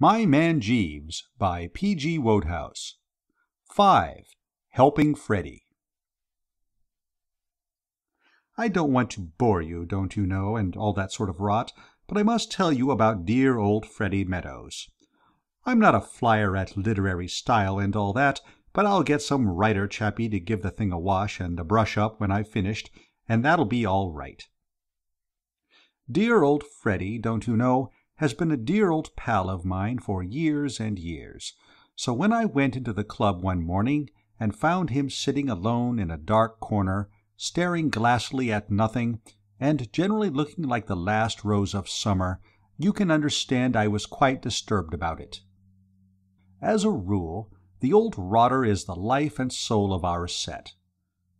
My Man Jeeves by P.G. Wodehouse. 5. Helping Freddy. I don't want to bore you, don't you know, and all that sort of rot, but I must tell you about dear old Freddy Meadows. I'm not a flyer at literary style and all that, but I'll get some writer chappie to give the thing a wash and a brush up when I've finished, and that'll be all right. Dear old Freddy, don't you know, has been a dear old pal of mine for years and years, so when I went into the club one morning and found him sitting alone in a dark corner, staring glassily at nothing, and generally looking like the last rose of summer, you can understand I was quite disturbed about it. As a rule, the old rotter is the life and soul of our set.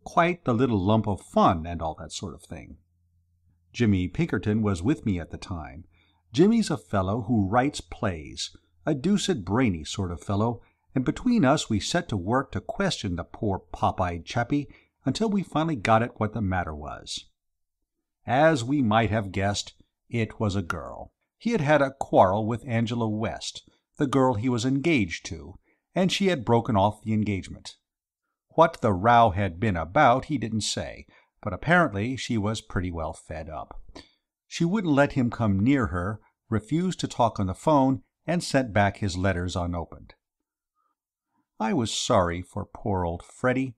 Quite the little lump of fun and all that sort of thing. Jimmy Pinkerton was with me at the time. Jimmy's a fellow who writes plays, a deuced brainy sort of fellow, and between us we set to work to question the poor pop-eyed chappie until we finally got at what the matter was. As we might have guessed, it was a girl. He had had a quarrel with Angela West, the girl he was engaged to, and she had broken off the engagement. What the row had been about he didn't say, but apparently she was pretty well fed up. She wouldn't let him come near her, refused to talk on the phone, and sent back his letters unopened. I was sorry for poor old Freddy.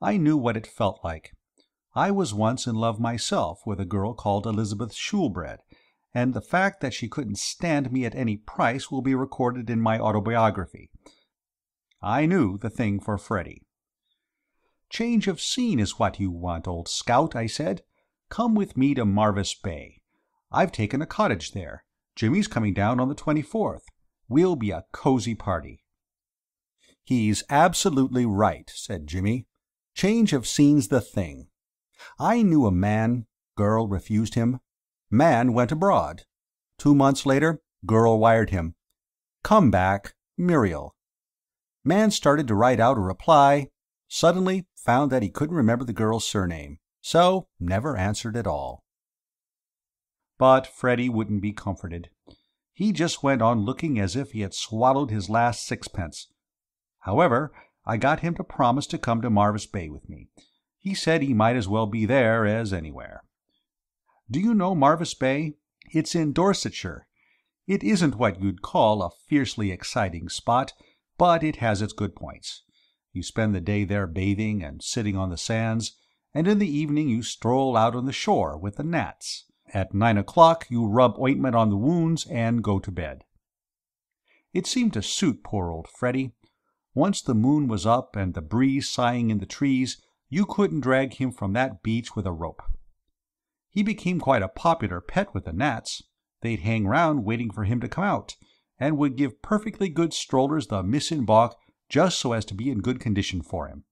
I knew what it felt like. I was once in love myself with a girl called Elizabeth Shoolbred, and the fact that she couldn't stand me at any price will be recorded in my autobiography. I knew the thing for Freddy. "Change of scene is what you want, old scout," I said. "Come with me to Marvis Bay. I've taken a cottage there. Jimmy's coming down on the 24th. We'll be a cozy party." "He's absolutely right," said Jimmy. "Change of scene's the thing. I knew a man. Girl refused him. Man went abroad. 2 months later, girl wired him. Come back, Muriel. Man started to write out a reply. Suddenly found that he couldn't remember the girl's surname, so never answered at all." But Freddy wouldn't be comforted. He just went on looking as if he had swallowed his last sixpence. However, I got him to promise to come to Marvis Bay with me. He said he might as well be there as anywhere. Do you know Marvis Bay? It's in Dorsetshire. It isn't what you'd call a fiercely exciting spot, but it has its good points. You spend the day there bathing and sitting on the sands, and in the evening you stroll out on the shore with the gnats. At 9 o'clock you rub ointment on the wounds and go to bed. It seemed to suit poor old Freddy. Once the moon was up and the breeze sighing in the trees, you couldn't drag him from that beach with a rope. He became quite a popular pet with the gnats. They'd hang round waiting for him to come out, and would give perfectly good strollers the miss in baulk just so as to be in good condition for him.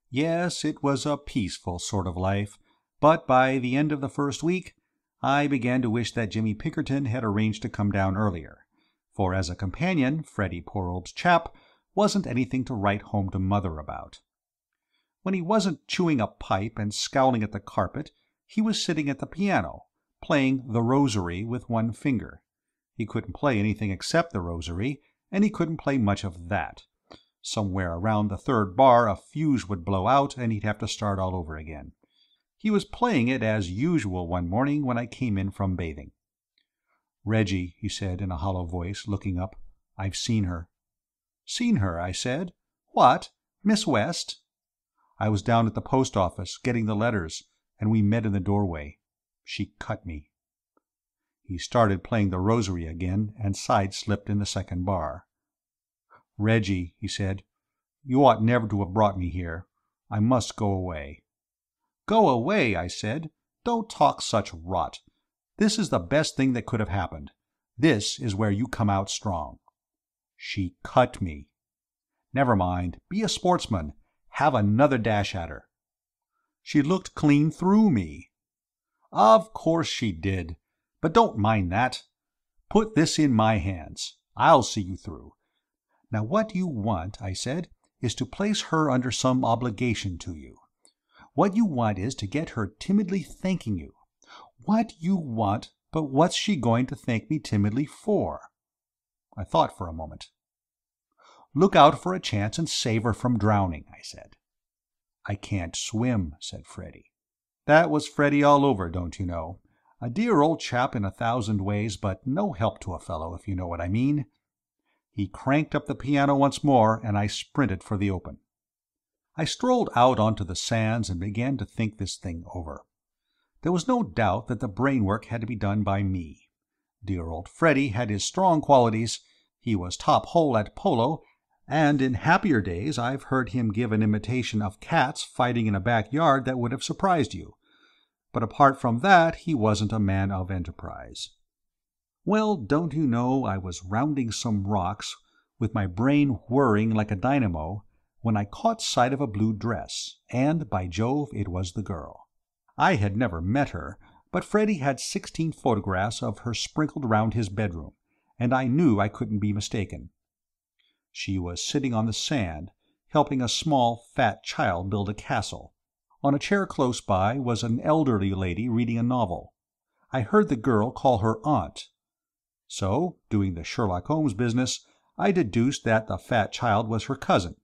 Yes, it was a peaceful sort of life, but by the end of the first week, I began to wish that Jimmy Pinkerton had arranged to come down earlier, for as a companion, Freddy, poor old chap, wasn't anything to write home to Mother about. When he wasn't chewing a pipe and scowling at the carpet, he was sitting at the piano, playing The Rosary with one finger. He couldn't play anything except The Rosary, and he couldn't play much of that. Somewhere around the third bar a fuse would blow out and he'd have to start all over again. He was playing it as usual one morning when I came in from bathing. "Reggie," he said in a hollow voice, looking up, "I've seen her." "Seen her?" I said. "What? Miss West?" "I was down at the post office, getting the letters, and we met in the doorway. She cut me." He started playing The Rosary again, and side-slipped in the second bar. "Reggie," he said, "you ought never to have brought me here. I must go away." "Go away?" I said. "Don't talk such rot. This is the best thing that could have happened. This is where you come out strong." "She cut me." "Never mind. Be a sportsman. Have another dash at her." "She looked clean through me." "Of course she did. But don't mind that. Put this in my hands. I'll see you through. Now what you want," I said, "is to place her under some obligation to you. What you want is to get her timidly thanking you. What you want, but what's she going to thank me timidly for?" I thought for a moment. "Look out for a chance and save her from drowning," I said. "I can't swim," said Freddy. That was Freddy all over, don't you know. A dear old chap in 1,000 ways, but no help to a fellow, if you know what I mean. He cranked up the piano once more, and I sprinted for the open. I strolled out onto the sands and began to think this thing over. There was no doubt that the brain work had to be done by me. Dear old Freddy had his strong qualities. He was top hole at polo, and in happier days I've heard him give an imitation of cats fighting in a backyard that would have surprised you. But apart from that, he wasn't a man of enterprise. Well, don't you know, I was rounding some rocks, with my brain whirring like a dynamo, when I caught sight of a blue dress, and, by Jove, it was the girl. I had never met her, but Freddy had 16 photographs of her sprinkled round his bedroom, and I knew I couldn't be mistaken. She was sitting on the sand, helping a small, fat child build a castle. On a chair close by was an elderly lady reading a novel. I heard the girl call her aunt. So, doing the Sherlock Holmes business, I deduced that the fat child was her cousin.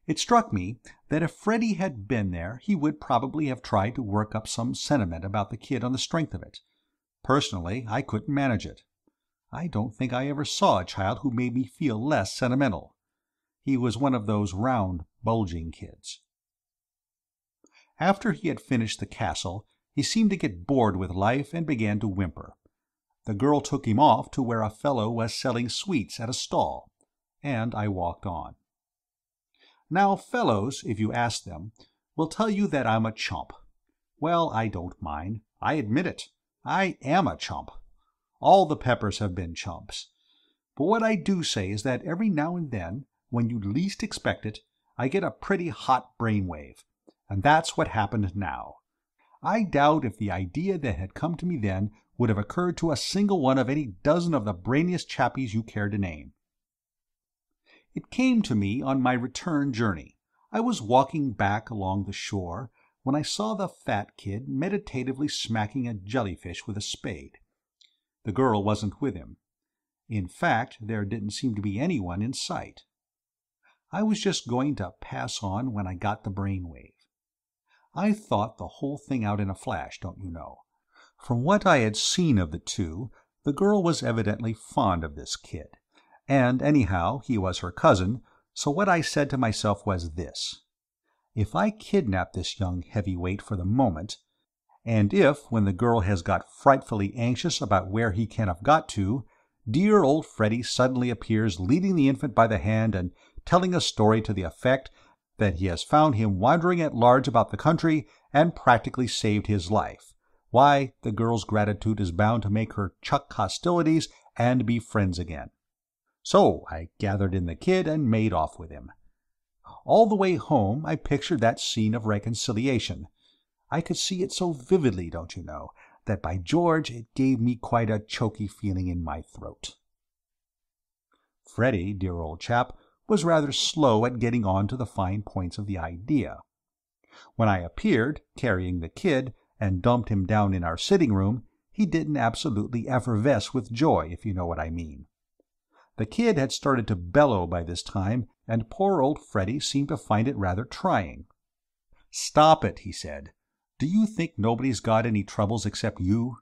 It struck me that if Freddy had been there, he would probably have tried to work up some sentiment about the kid on the strength of it. Personally, I couldn't manage it. I don't think I ever saw a child who made me feel less sentimental. He was one of those round, bulging kids. After he had finished the castle, he seemed to get bored with life and began to whimper. The girl took him off to where a fellow was selling sweets at a stall, and I walked on. Now, fellows, if you ask them, will tell you that I'm a chump. Well, I don't mind. I admit it. I am a chump. All the Peppers have been chumps. But what I do say is that every now and then, when you least expect it, I get a pretty hot brainwave. And that's what happened now. I doubt if the idea that had come to me then would have occurred to a single one of any dozen of the brainiest chappies you care to name. It came to me on my return journey. I was walking back along the shore when I saw the fat kid meditatively smacking a jellyfish with a spade. The girl wasn't with him. In fact, there didn't seem to be anyone in sight. I was just going to pass on when I got the brainwave. I thought the whole thing out in a flash, don't you know. From what I had seen of the two, the girl was evidently fond of this kid. And anyhow, he was her cousin, so what I said to myself was this. If I kidnap this young heavyweight for the moment, and if, when the girl has got frightfully anxious about where he can have got to, dear old Freddy suddenly appears leading the infant by the hand and telling a story to the effect that he has found him wandering at large about the country and practically saved his life, why, the girl's gratitude is bound to make her chuck hostilities and be friends again. So I gathered in the kid and made off with him. All the way home I pictured that scene of reconciliation. I could see it so vividly, don't you know, that by George it gave me quite a choky feeling in my throat. Freddy, dear old chap, was rather slow at getting on to the fine points of the idea. When I appeared, carrying the kid, and dumped him down in our sitting room, he didn't absolutely effervesce with joy, if you know what I mean. The kid had started to bellow by this time, and poor old Freddy seemed to find it rather trying. "Stop it," he said. "Do you think nobody's got any troubles except you?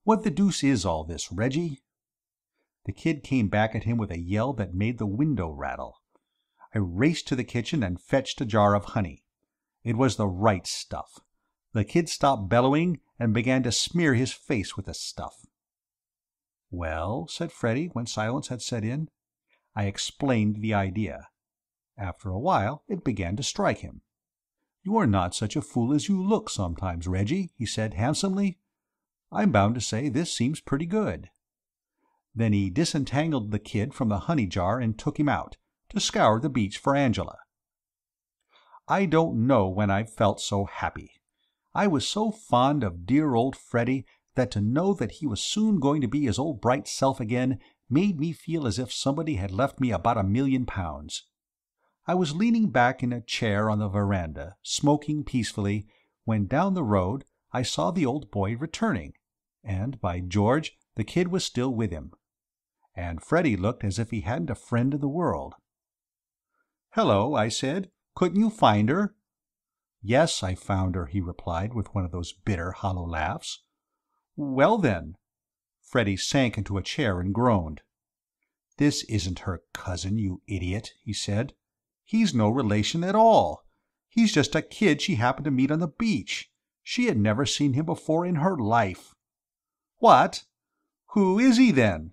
What the deuce is all this, Reggie?" The kid came back at him with a yell that made the window rattle. I raced to the kitchen and fetched a jar of honey. It was the right stuff. The kid stopped bellowing and began to smear his face with the stuff. "Well," said Freddy, when silence had set in. I explained the idea. After a while it began to strike him. "You are not such a fool as you look sometimes, Reggie," he said handsomely. "I'm bound to say this seems pretty good." Then he disentangled the kid from the honey jar and took him out, to scour the beach for Angela. I don't know when I've felt so happy. I was so fond of dear old Freddy that to know that he was soon going to be his old bright self again made me feel as if somebody had left me about £1,000,000. I was leaning back in a chair on the veranda, smoking peacefully, when down the road I saw the old boy returning, and, by George, the kid was still with him. and Freddy looked as if he hadn't a friend in the world. "Hello," I said. "Couldn't you find her?" "Yes, I found her," he replied, with one of those bitter, hollow laughs. "Well, then." Freddy sank into a chair and groaned. "This isn't her cousin, you idiot," he said. "He's no relation at all. He's just a kid she happened to meet on the beach. She had never seen him before in her life." "What? Who is he, then?"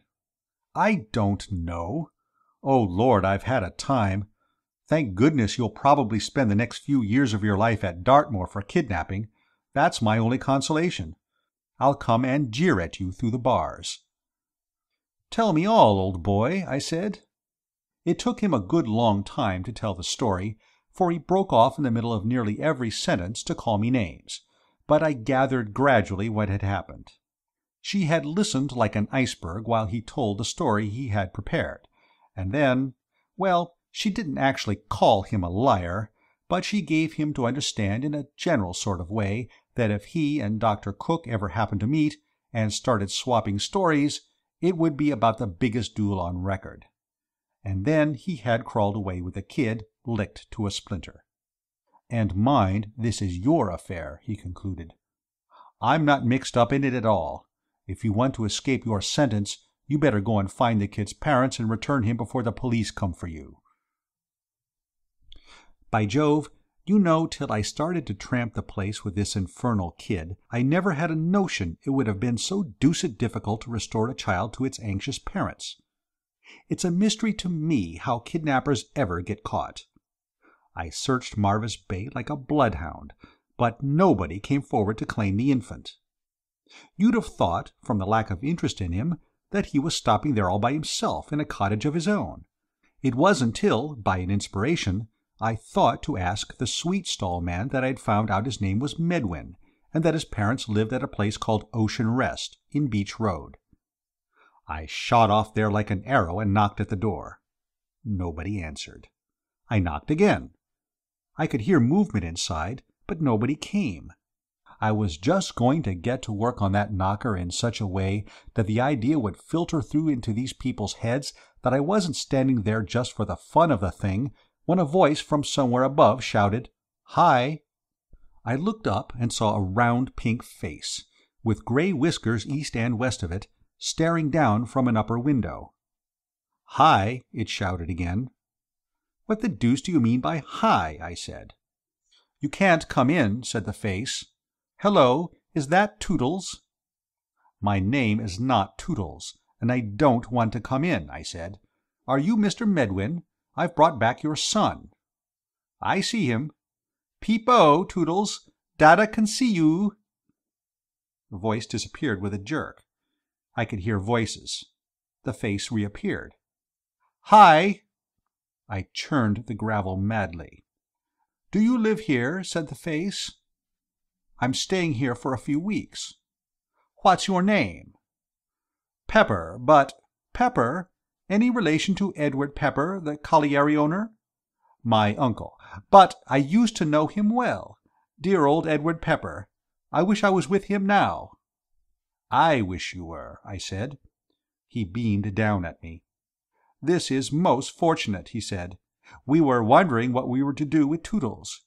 "I don't know. Oh, Lord, I've had a time. Thank goodness you'll probably spend the next few years of your life at Dartmoor for kidnapping. That's my only consolation. I'll come and jeer at you through the bars." "Tell me all, old boy," I said. It took him a good long time to tell the story, for he broke off in the middle of nearly every sentence to call me names, but I gathered gradually what had happened. She had listened like an iceberg while he told the story he had prepared, and then, well, she didn't actually call him a liar, but she gave him to understand in a general sort of way that if he and Dr. Cook ever happened to meet and started swapping stories, it would be about the biggest duel on record. And then he had crawled away with the kid, licked to a splinter. "And mind, this is your affair," he concluded. "I'm not mixed up in it at all. If you want to escape your sentence, you better go and find the kid's parents and return him before the police come for you." By Jove, you know, till I started to tramp the place with this infernal kid, I never had a notion it would have been so deuced difficult to restore a child to its anxious parents. It's a mystery to me how kidnappers ever get caught. I searched Marvis Bay like a bloodhound, but nobody came forward to claim the infant. You'd have thought, from the lack of interest in him, that he was stopping there all by himself in a cottage of his own. It was until, by an inspiration, I thought to ask the sweet stall man that I'd found out his name was Medwin, and that his parents lived at a place called Ocean Rest, in Beach Road. I shot off there like an arrow and knocked at the door. Nobody answered. I knocked again. I could hear movement inside, but nobody came. I was just going to get to work on that knocker in such a way that the idea would filter through into these people's heads that I wasn't standing there just for the fun of the thing, when a voice from somewhere above shouted, "Hi!" I looked up and saw a round pink face, with grey whiskers east and west of it, staring down from an upper window. "Hi!" it shouted again. "What the deuce do you mean by hi?" I said. "You can't come in," said the face. "Hello, is that Toodles?" "My name is not Toodles, and I don't want to come in," I said. "Are you Mr. Medwin? I've brought back your son." "I see him." "Peep-o, Toodles. Dada can see you." The voice disappeared with a jerk. I could hear voices. The face reappeared. "Hi!" I churned the gravel madly. "Do you live here?" said the face. "I'm staying here for a few weeks." "What's your name?" "Pepper, but—" "Pepper? Any relation to Edward Pepper, the colliery owner?" "My uncle. But I used to know him well. Dear old Edward Pepper. I wish I was with him now." "I wish you were," I said. He beamed down at me. "This is most fortunate," he said. "We were wondering what we were to do with Toodles.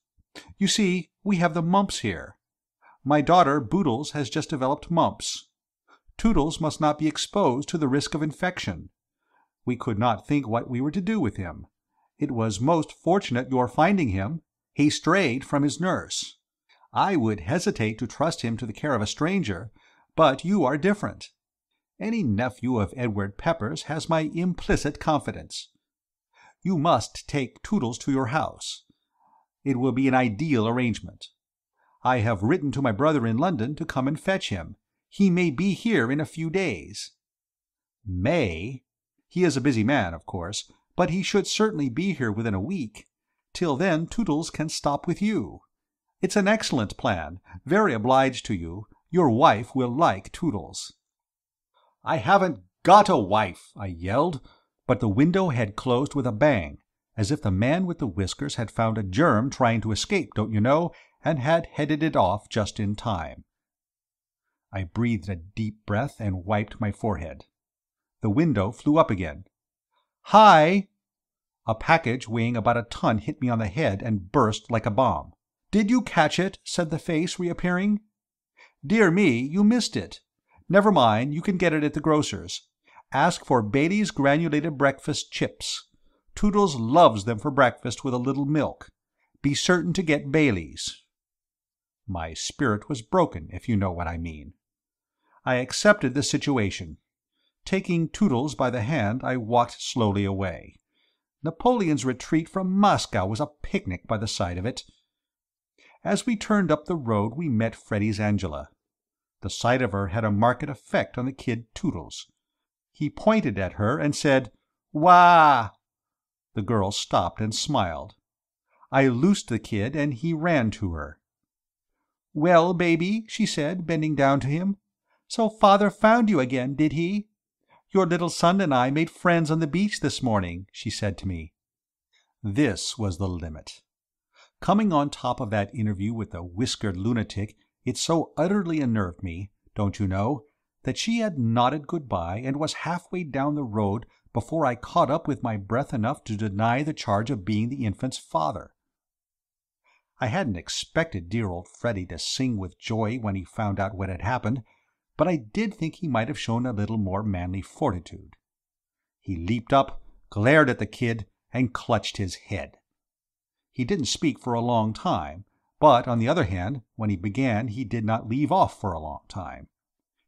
You see, we have the mumps here. My daughter Boodles has just developed mumps. Toodles must not be exposed to the risk of infection. We could not think what we were to do with him. It was most fortunate your finding him. He strayed from his nurse. I would hesitate to trust him to the care of a stranger, but you are different. Any nephew of Edward Pepper's has my implicit confidence. You must take Toodles to your house. It will be an ideal arrangement. I have written to my brother in London to come and fetch him. He may be here in a few days." "May?" "He is a busy man, of course, but he should certainly be here within a week. Till then Toodles can stop with you. It's an excellent plan. Very obliged to you. Your wife will like Toodles." "I haven't got a wife," I yelled, but the window had closed with a bang, as if the man with the whiskers had found a germ trying to escape, don't you know, and had headed it off just in time. I breathed a deep breath and wiped my forehead. The window flew up again. "Hi!" A package weighing about a ton hit me on the head and burst like a bomb. "Did you catch it?" said the face, reappearing. "Dear me, you missed it. Never mind, you can get it at the grocer's. Ask for Bailey's Granulated Breakfast Chips. Toodles loves them for breakfast with a little milk. Be certain to get Bailey's." My spirit was broken, if you know what I mean. I accepted the situation. Taking Toodles by the hand, I walked slowly away. Napoleon's retreat from Moscow was a picnic by the side of it. As we turned up the road, we met Freddy's Angela. The sight of her had a marked effect on the kid Toodles. He pointed at her and said, "Wah!" The girl stopped and smiled. I loosed the kid and he ran to her. "Well, baby," she said, bending down to him, "so father found you again, did he? Your little son and I made friends on the beach this morning," she said to me. This was the limit. Coming on top of that interview with the whiskered lunatic, it so utterly unnerved me, don't you know, that she had nodded goodbye and was halfway down the road before I caught up with my breath enough to deny the charge of being the infant's father. I hadn't expected dear old Freddy to sing with joy when he found out what had happened, but I did think he might have shown a little more manly fortitude. He leaped up, glared at the kid, and clutched his head. He didn't speak for a long time, but on the other hand, when he began he did not leave off for a long time.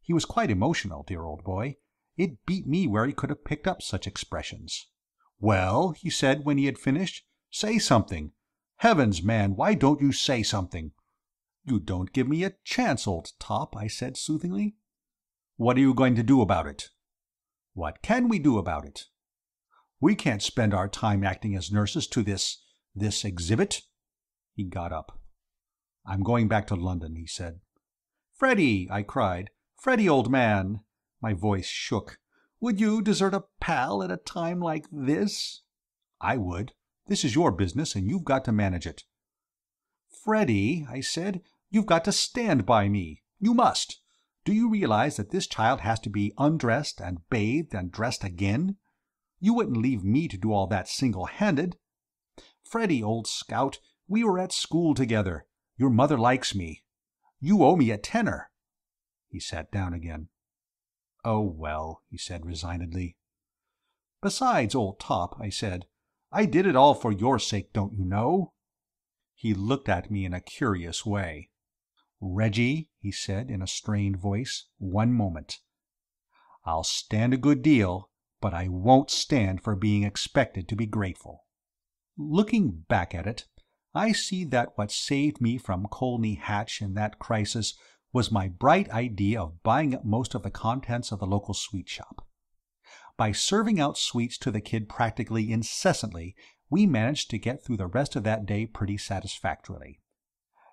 He was quite emotional, dear old boy. It beat me where he could have picked up such expressions. "Well," he said when he had finished, "say something. Heavens, man, why don't you say something?" "You don't give me a chance, old top," I said soothingly. "What are you going to do about it?" "What can we do about it?" "We can't spend our time acting as nurses to this exhibit." He got up. "I'm going back to London," he said. "Freddy!" I cried. "Freddy, old man!" My voice shook. "Would you desert a pal at a time like this?" "I would. This is your business and you've got to manage it." "Freddy," I said, "you've got to stand by me. You must. Do you realize that this child has to be undressed and bathed and dressed again? You wouldn't leave me to do all that single-handed. Freddy, old scout, we were at school together. Your mother likes me. You owe me a tenner." He sat down again. "Oh, well," he said resignedly. "Besides, old top," I said, "I did it all for your sake, don't you know?" He looked at me in a curious way. "Reggie," he said in a strained voice, "one moment. I'll stand a good deal, but I won't stand for being expected to be grateful." Looking back at it, I see that what saved me from Colney Hatch in that crisis was my bright idea of buying up most of the contents of the local sweet shop. By serving out sweets to the kid practically incessantly, we managed to get through the rest of that day pretty satisfactorily.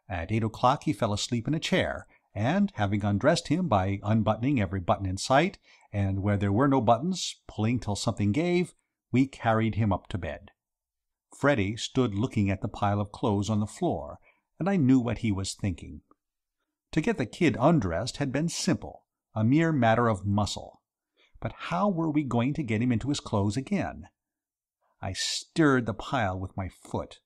At 8 o'clock he fell asleep in a chair, and, having undressed him by unbuttoning every button in sight, and where there were no buttons, pulling till something gave, we carried him up to bed. Freddy stood looking at the pile of clothes on the floor, and I knew what he was thinking. To get the kid undressed had been simple, a mere matter of muscle. But how were we going to get him into his clothes again? I stirred the pile with my foot.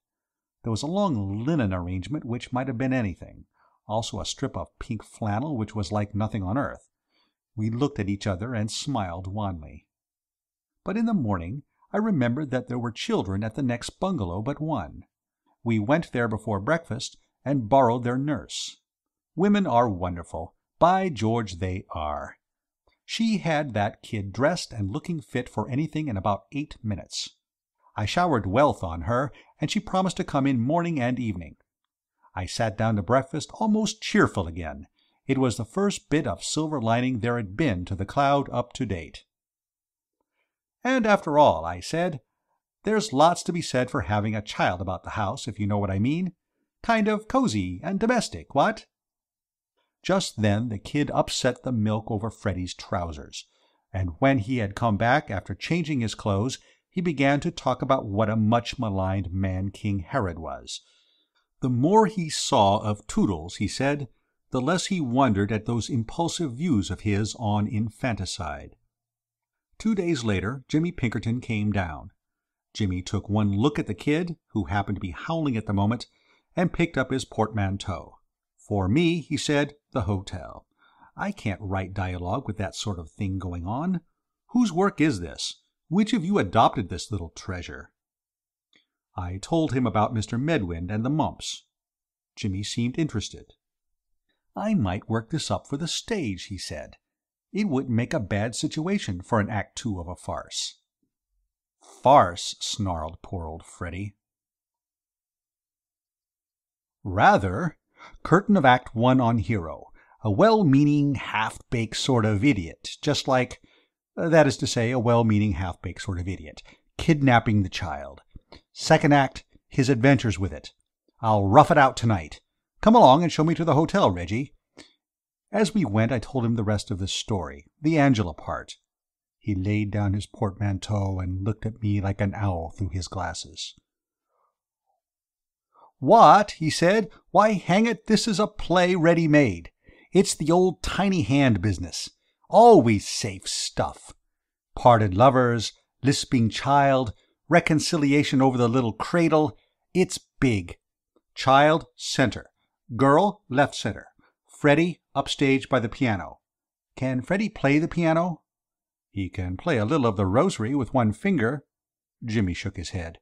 There was a long linen arrangement which might have been anything, also a strip of pink flannel which was like nothing on earth. We looked at each other and smiled wanly. But in the morning I remembered that there were children at the next bungalow but one. We went there before breakfast and borrowed their nurse. Women are wonderful. By George, they are. She had that kid dressed and looking fit for anything in about 8 minutes. I showered wealth on her, and she promised to come in morning and evening. I sat down to breakfast almost cheerful again. It was the first bit of silver lining there had been to the cloud up to date. "And after all," I said, "there's lots to be said for having a child about the house, if you know what I mean. Kind of cozy and domestic, what?" Just then the kid upset the milk over Freddy's trousers, and when he had come back after changing his clothes, he began to talk about what a much-maligned man King Herod was. The more he saw of Toodles, he said, the less he wondered at those impulsive views of his on infanticide. 2 days later, Jimmy Pinkerton came down. Jimmy took one look at the kid, who happened to be howling at the moment, and picked up his portmanteau. For me, he said, the hotel. I can't write dialogue with that sort of thing going on. Whose work is this? Which of you adopted this little treasure? I told him about Mr. Medwind and the mumps. Jimmy seemed interested. I might work this up for the stage, he said. It wouldn't make a bad situation for an Act 2 of a farce. Farce, snarled poor old Freddy. Rather. Curtain of Act 1 on hero. A well-meaning, half-baked sort of idiot, just like, that is to say, a well-meaning, half-baked sort of idiot, kidnapping the child. Second act, his adventures with it. I'll rough it out tonight. Come along and show me to the hotel, Reggie. As we went, I told him the rest of the story, the Angela part. He laid down his portmanteau and looked at me like an owl through his glasses. "What?" he said. "Why, hang it, this is a play ready-made. It's the old tiny hand business. Always safe stuff. Parted lovers, lisping child, reconciliation over the little cradle. It's big. Child, center. Girl, left center. Freddy, upstage by the piano. Can Freddy play the piano?" "He can play a little of the rosary with one finger." Jimmy shook his head.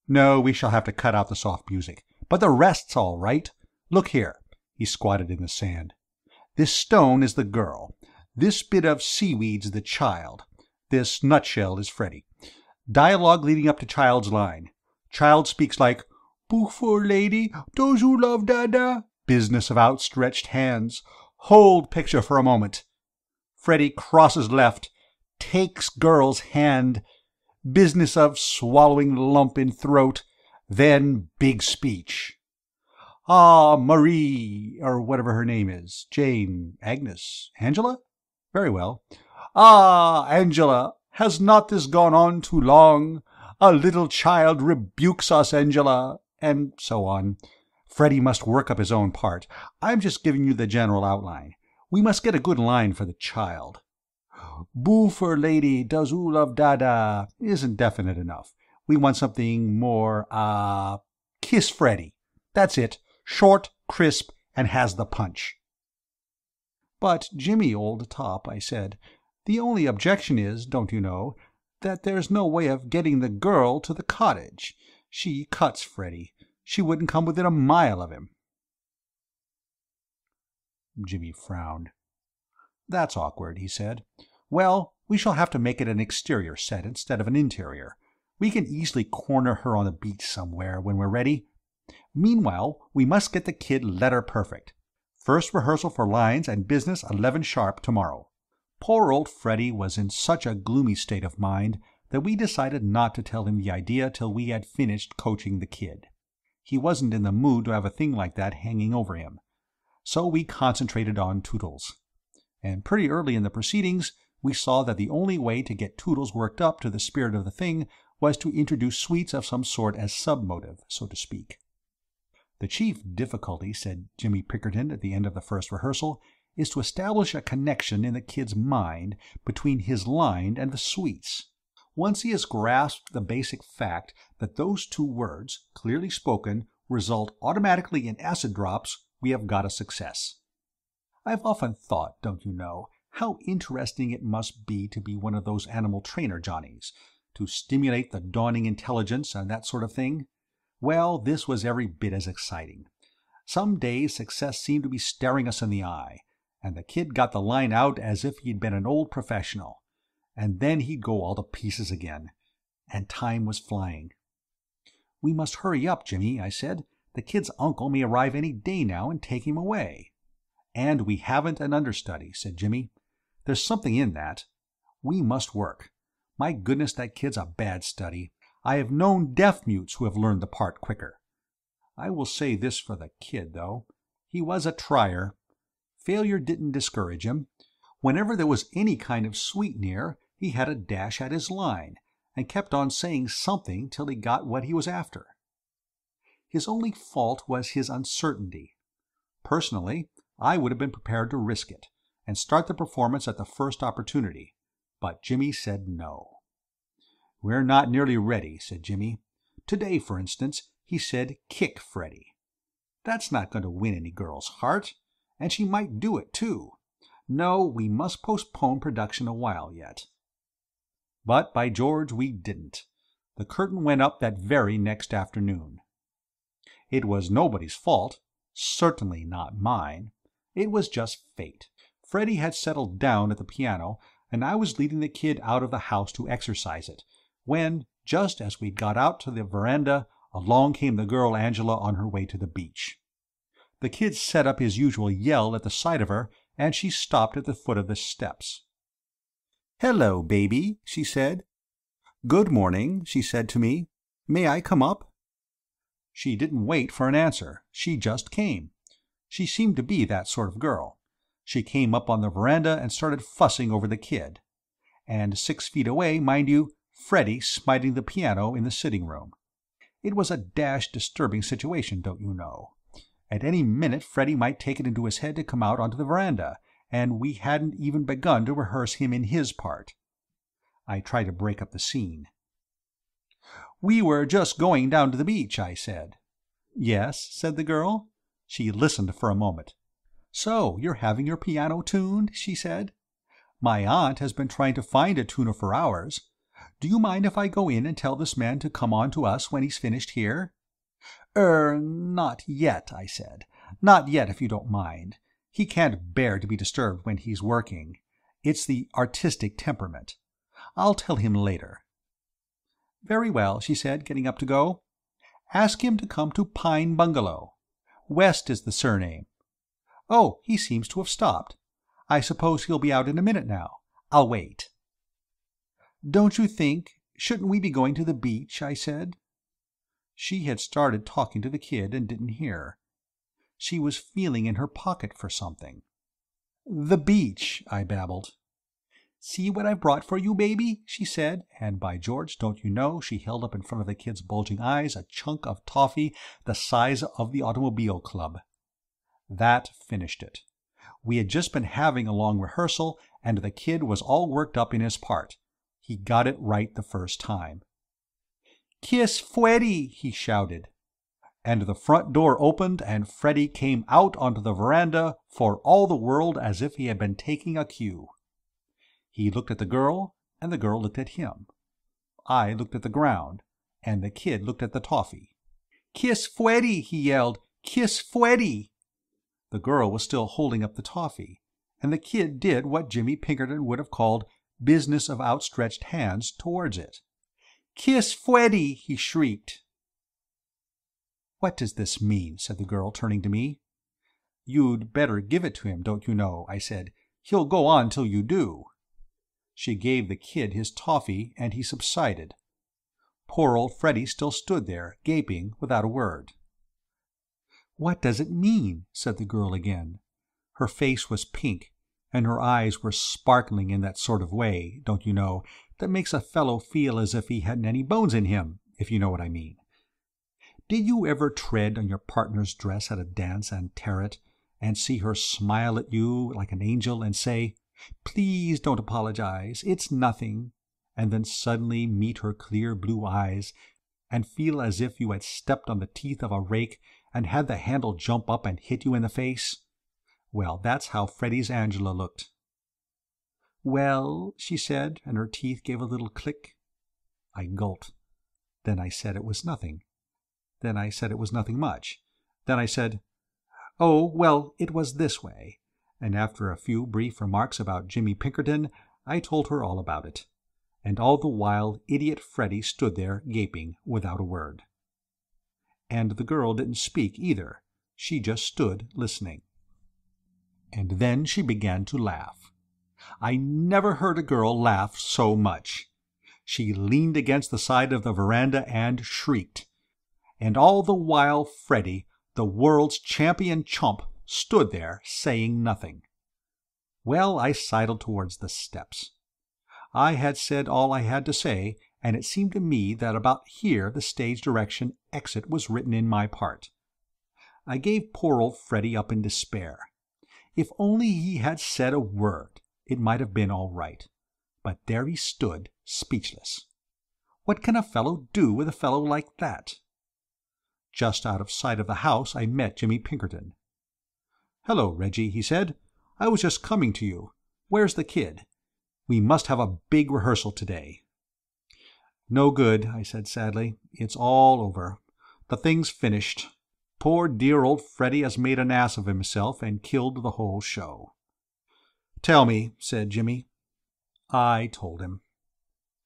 "No, we shall have to cut out the soft music. But the rest's all right. Look here." He squatted in the sand. "This stone is the girl. This bit of seaweed's the child. This nutshell is Freddy. Dialogue leading up to child's line. Child speaks like, 'Book for lady, does you love Dada?' Business of outstretched hands. Hold picture for a moment. Freddy crosses left, takes girl's hand. Business of swallowing lump in throat. Then big speech. 'Ah, Marie,' or whatever her name is. Jane, Agnes, Angela? Very well. 'Ah, Angela, has not this gone on too long? A little child rebukes us, Angela,' and so on. Freddy must work up his own part. I'm just giving you the general outline. We must get a good line for the child. 'Boo for lady, does oo love Dada' isn't definite enough. We want something more, Kiss Freddy. That's it. Short, crisp, and has the punch." "But, Jimmy, old top," I said, "the only objection is, don't you know, that there's no way of getting the girl to the cottage. She cuts Freddy. She wouldn't come within a mile of him." Jimmy frowned. "That's awkward," he said. "Well, we shall have to make it an exterior set instead of an interior. We can easily corner her on the beach somewhere when we're ready. Meanwhile, we must get the kid letter perfect. First rehearsal for lines and business 11 sharp tomorrow." Poor old Freddy was in such a gloomy state of mind that we decided not to tell him the idea till we had finished coaching the kid. He wasn't in the mood to have a thing like that hanging over him. So we concentrated on Toodles. And pretty early in the proceedings, we saw that the only way to get Toodles worked up to the spirit of the thing was to introduce sweets of some sort as sub-motive, so to speak. "The chief difficulty," said Jimmy Pinkerton at the end of the first rehearsal, "is to establish a connection in the kid's mind between his line and the sweets. Once he has grasped the basic fact that those two words, clearly spoken, result automatically in acid drops, we have got a success. I've often thought, don't you know, how interesting it must be to be one of those animal trainer Johnnies, to stimulate the dawning intelligence and that sort of thing. Well, this was every bit as exciting. Some days success seemed to be staring us in the eye, and the kid got the line out as if he'd been an old professional. And then he'd go all to pieces again. And time was flying. "We must hurry up, Jimmy," I said. "The kid's uncle may arrive any day now and take him away." "And we haven't an understudy," said Jimmy. "There's something in that. We must work. My goodness, that kid's a bad study. I have known deaf-mutes who have learned the part quicker. I will say this for the kid, though. He was a trier. Failure didn't discourage him. Whenever there was any kind of sweet near, he had a dash at his line, and kept on saying something till he got what he was after. His only fault was his uncertainty. Personally, I would have been prepared to risk it, and start the performance at the first opportunity. But Jimmy said no. "We're not nearly ready," said Jimmy. "Today, for instance, he said kick Freddie. That's not going to win any girl's heart, and she might do it, too. No, we must postpone production a while yet." But, by George, we didn't. The curtain went up that very next afternoon. It was nobody's fault, certainly not mine. It was just fate. Freddie had settled down at the piano, and I was leading the kid out of the house to exercise it, when, just as we'd got out to the veranda, along came the girl Angela on her way to the beach. The kid set up his usual yell at the sight of her, and she stopped at the foot of the steps. "Hello, baby," she said. "Good morning," she said to me. "May I come up?" She didn't wait for an answer. She just came. She seemed to be that sort of girl. She came up on the veranda and started fussing over the kid. And 6 feet away, mind you, Freddie smiting the piano in the sitting room. It was a dashed disturbing situation, don't you know. At any minute Freddie might take it into his head to come out onto the veranda, and we hadn't even begun to rehearse him in his part. I tried to break up the scene. "We were just going down to the beach," I said. "Yes," said the girl. She listened for a moment. "So you're having your piano tuned?" she said. "My aunt has been trying to find a tuner for hours. Do you mind if I go in and tell this man to come on to us when he's finished here?" Not yet," I said. "Not yet, if you don't mind. He can't bear to be disturbed when he's working. It's the artistic temperament. I'll tell him later." "Very well," she said, getting up to go. "Ask him to come to Pine Bungalow. West is the surname. Oh, he seems to have stopped. I suppose he'll be out in a minute now. I'll wait." "Don't you shouldn't we be going to the beach?" I said. She had started talking to the kid and didn't hear. She was feeling in her pocket for something. "The beach," I babbled. "See what I've brought for you, baby?" she said, and by George, don't you know, she held up in front of the kid's bulging eyes a chunk of toffee the size of the automobile club. That finished it. We had just been having a long rehearsal, and the kid was all worked up in his part. He got it right the first time. "Kiss Freddie!" he shouted. And the front door opened, and Freddie came out onto the veranda for all the world as if he had been taking a cue. He looked at the girl, and the girl looked at him. I looked at the ground, and the kid looked at the toffee. "Kiss Freddie!" he yelled. "Kiss Freddie!" The girl was still holding up the toffee, and the kid did what Jimmy Pinkerton would have called business of outstretched hands towards it. "Kiss Freddie!" he shrieked. "What does this mean?" said the girl, turning to me. "You'd better give it to him, don't you know," I said. "He'll go on till you do." She gave the kid his toffee, and he subsided. Poor old Freddie still stood there, gaping, without a word. "What does it mean?" said the girl again. Her face was pink, and her eyes were sparkling in that sort of way, don't you know, that makes a fellow feel as if he hadn't any bones in him, if you know what I mean. Did you ever tread on your partner's dress at a dance and tear it, and see her smile at you like an angel and say, "Please don't apologize, it's nothing," and then suddenly meet her clear blue eyes and feel as if you had stepped on the teeth of a rake and had the handle jump up and hit you in the face? Well, that's how Freddie's Angela looked. "Well," she said, and her teeth gave a little click. I gulped. Then I said it was nothing. Then I said it was nothing much. Then I said, "Oh, well, it was this way," and after a few brief remarks about Jimmy Pinkerton, I told her all about it. And all the while idiot Freddie stood there gaping without a word. And the girl didn't speak either. She just stood listening. And then she began to laugh. I never heard a girl laugh so much. She leaned against the side of the veranda and shrieked. And all the while Freddie, the world's champion chump, stood there saying nothing. Well, I sidled towards the steps. I had said all I had to say, and it seemed to me that about here the stage direction exit was written in my part. I gave poor old Freddie up in despair. If only he had said a word, it might have been all right. But there he stood, speechless. What can a fellow do with a fellow like that? Just out of sight of the house I met Jimmy Pinkerton. "Hello, Reggie," he said. "I was just coming to you. Where's the kid? We must have a big rehearsal today." "No good," I said sadly. "It's all over. The thing's finished. Poor dear old Freddy has made an ass of himself and killed the whole show." "Tell me," said Jimmy. I told him.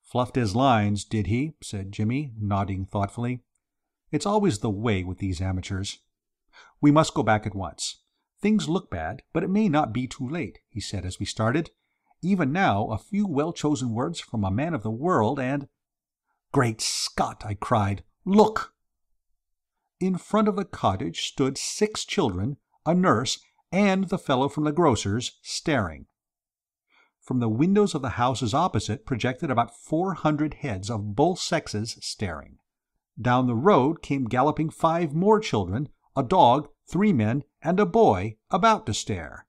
"Fluffed his lines, did he?" said Jimmy, nodding thoughtfully. "It's always the way with these amateurs. We must go back at once. Things look bad, but it may not be too late," he said as we started. "Even now a few well-chosen words from a man of the world and—" "Great Scott!" I cried. "Look!" In front of the cottage stood 6 children, a nurse, and the fellow from the grocer's, staring. From the windows of the houses opposite projected about 400 heads of both sexes staring. Down the road came galloping 5 more children, a dog, 3 men, and a boy, about to stare.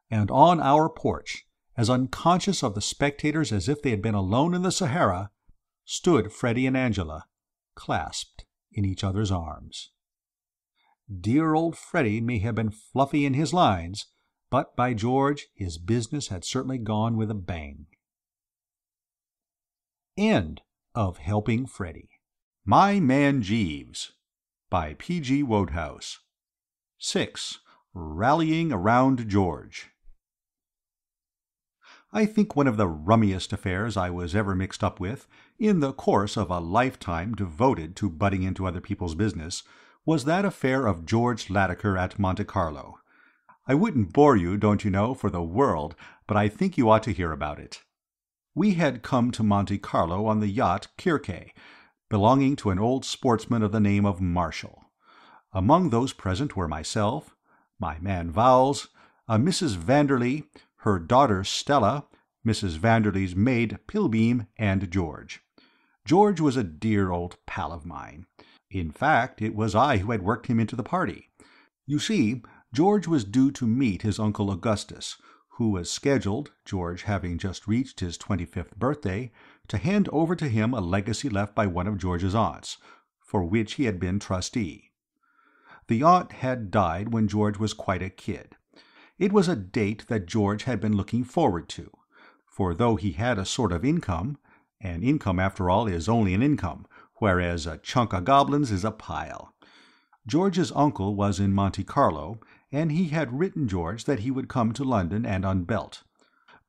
And on our porch, as unconscious of the spectators as if they had been alone in the Sahara, stood Freddy and Angela, clasped in each other's arms. Dear old Freddy may have been fluffy in his lines, but, by George, his business had certainly gone with a bang. End of Helping Freddy. My Man Jeeves by P.G. Wodehouse. 6. Rallying Around George. I think one of the rummiest affairs I was ever mixed up with, in the course of a lifetime devoted to butting into other people's business, was that affair of George Latimer at Monte Carlo. I wouldn't bore you, don't you know, for the world, but I think you ought to hear about it. We had come to Monte Carlo on the yacht Kirke, belonging to an old sportsman of the name of Marshall. Among those present were myself, my man Vowles, a Mrs. Vanderley, her daughter Stella, Mrs. Vanderley's maid Pilbeam, and George. George was a dear old pal of mine. In fact, it was I who had worked him into the party. You see, George was due to meet his Uncle Augustus, who was scheduled, George having just reached his 25th birthday, to hand over to him a legacy left by one of George's aunts, for which he had been trustee. The aunt had died when George was quite a kid. It was a date that George had been looking forward to, for though he had a sort of income, an income after all is only an income, whereas a chunk of goblins is a pile. George's uncle was in Monte Carlo, and he had written George that he would come to London and unbelt.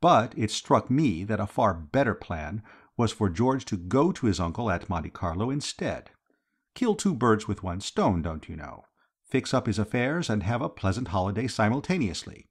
But it struck me that a far better plan was for George to go to his uncle at Monte Carlo instead. Kill 2 birds with 1 stone, don't you know? Fix up his affairs and have a pleasant holiday simultaneously.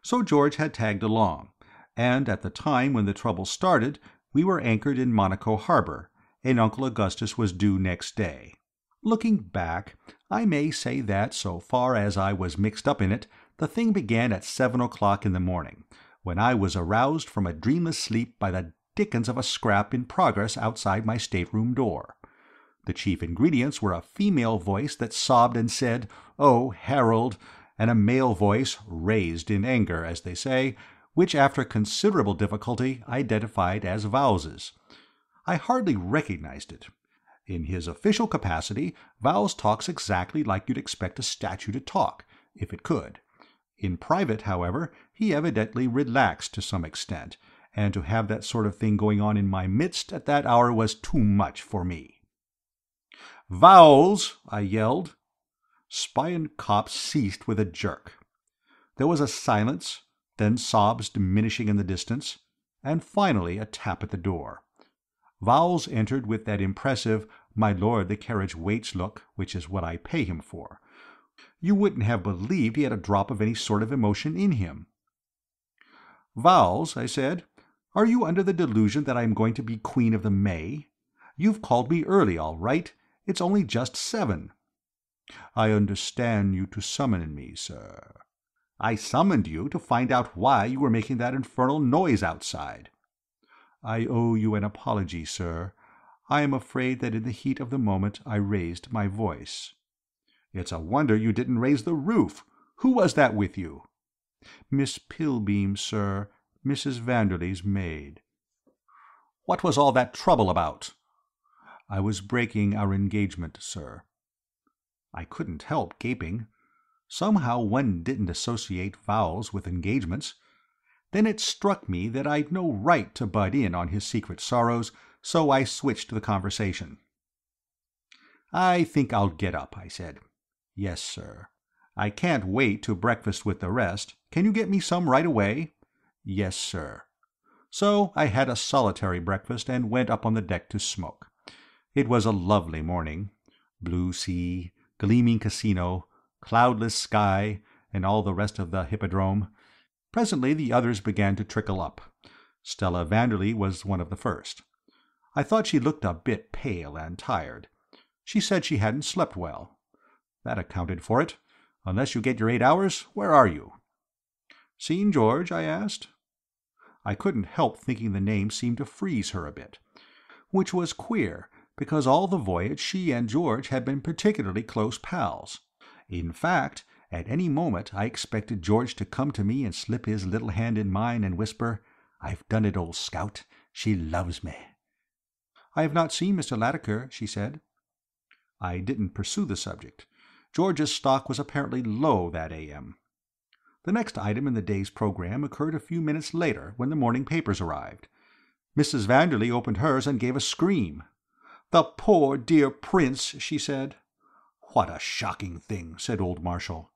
So George had tagged along, and at the time when the trouble started, we were anchored in Monaco Harbour, and Uncle Augustus was due next day. Looking back, I may say that, so far as I was mixed up in it, the thing began at 7 o'clock in the morning, when I was aroused from a dreamless sleep by the dickens of a scrap in progress outside my stateroom door. The chief ingredients were a female voice that sobbed and said, "Oh, Harold," and a male voice, raised in anger, as they say, which after considerable difficulty I identified as Vowles's. I hardly recognized it. In his official capacity, Vowles talks exactly like you'd expect a statue to talk, if it could. In private, however, he evidently relaxed to some extent, and to have that sort of thing going on in my midst at that hour was too much for me. "Vowles!" I yelled. Spion Kop ceased with a jerk. There was a silence, then sobs diminishing in the distance, and finally a tap at the door. Vowles entered with that impressive "My lord, the carriage waits" look, which is what I pay him for. You wouldn't have believed he had a drop of any sort of emotion in him. "Vowles," I said, "are you under the delusion that I am going to be Queen of the May? You've called me early, all right. It's only just 7. "I understand you to summon me, sir." "I summoned you to find out why you were making that infernal noise outside." "I owe you an apology, sir. I am afraid that in the heat of the moment I raised my voice." "It's a wonder you didn't raise the roof. Who was that with you?" "Miss Pilbeam, sir, Mrs. Vanderley's maid." What was all that trouble about?" "I was breaking our engagement, sir." I couldn't help gaping. Somehow one didn't associate vows with engagements. Then it struck me that I'd no right to butt in on his secret sorrows, so I switched the conversation. "I think I'll get up," I said. "Yes, sir." "I can't wait to breakfast with the rest. Can you get me some right away?" "Yes, sir." So I had a solitary breakfast and went up on the deck to smoke. It was a lovely morning. Blue sea, gleaming casino, cloudless sky, and all the rest of the hippodrome. Presently the others began to trickle up. Stella Vanderley was one of the first. I thought she looked a bit pale and tired. She said she hadn't slept well. That accounted for it. Unless you get your 8 hours, where are you? "Seen George?" I asked. I couldn't help thinking the name seemed to freeze her a bit. Which was queer, because all the voyage she and George had been particularly close pals. In fact, at any moment I expected George to come to me and slip his little hand in mine and whisper, "I've done it, old scout. She loves me." "I have not seen Mr. Latimer," she said. I didn't pursue the subject. George's stock was apparently low that a.m. The next item in the day's program occurred a few minutes later when the morning papers arrived. Mrs. Vanderley opened hers and gave a scream. "The poor dear prince," she said. "What a shocking thing," said old Marshall.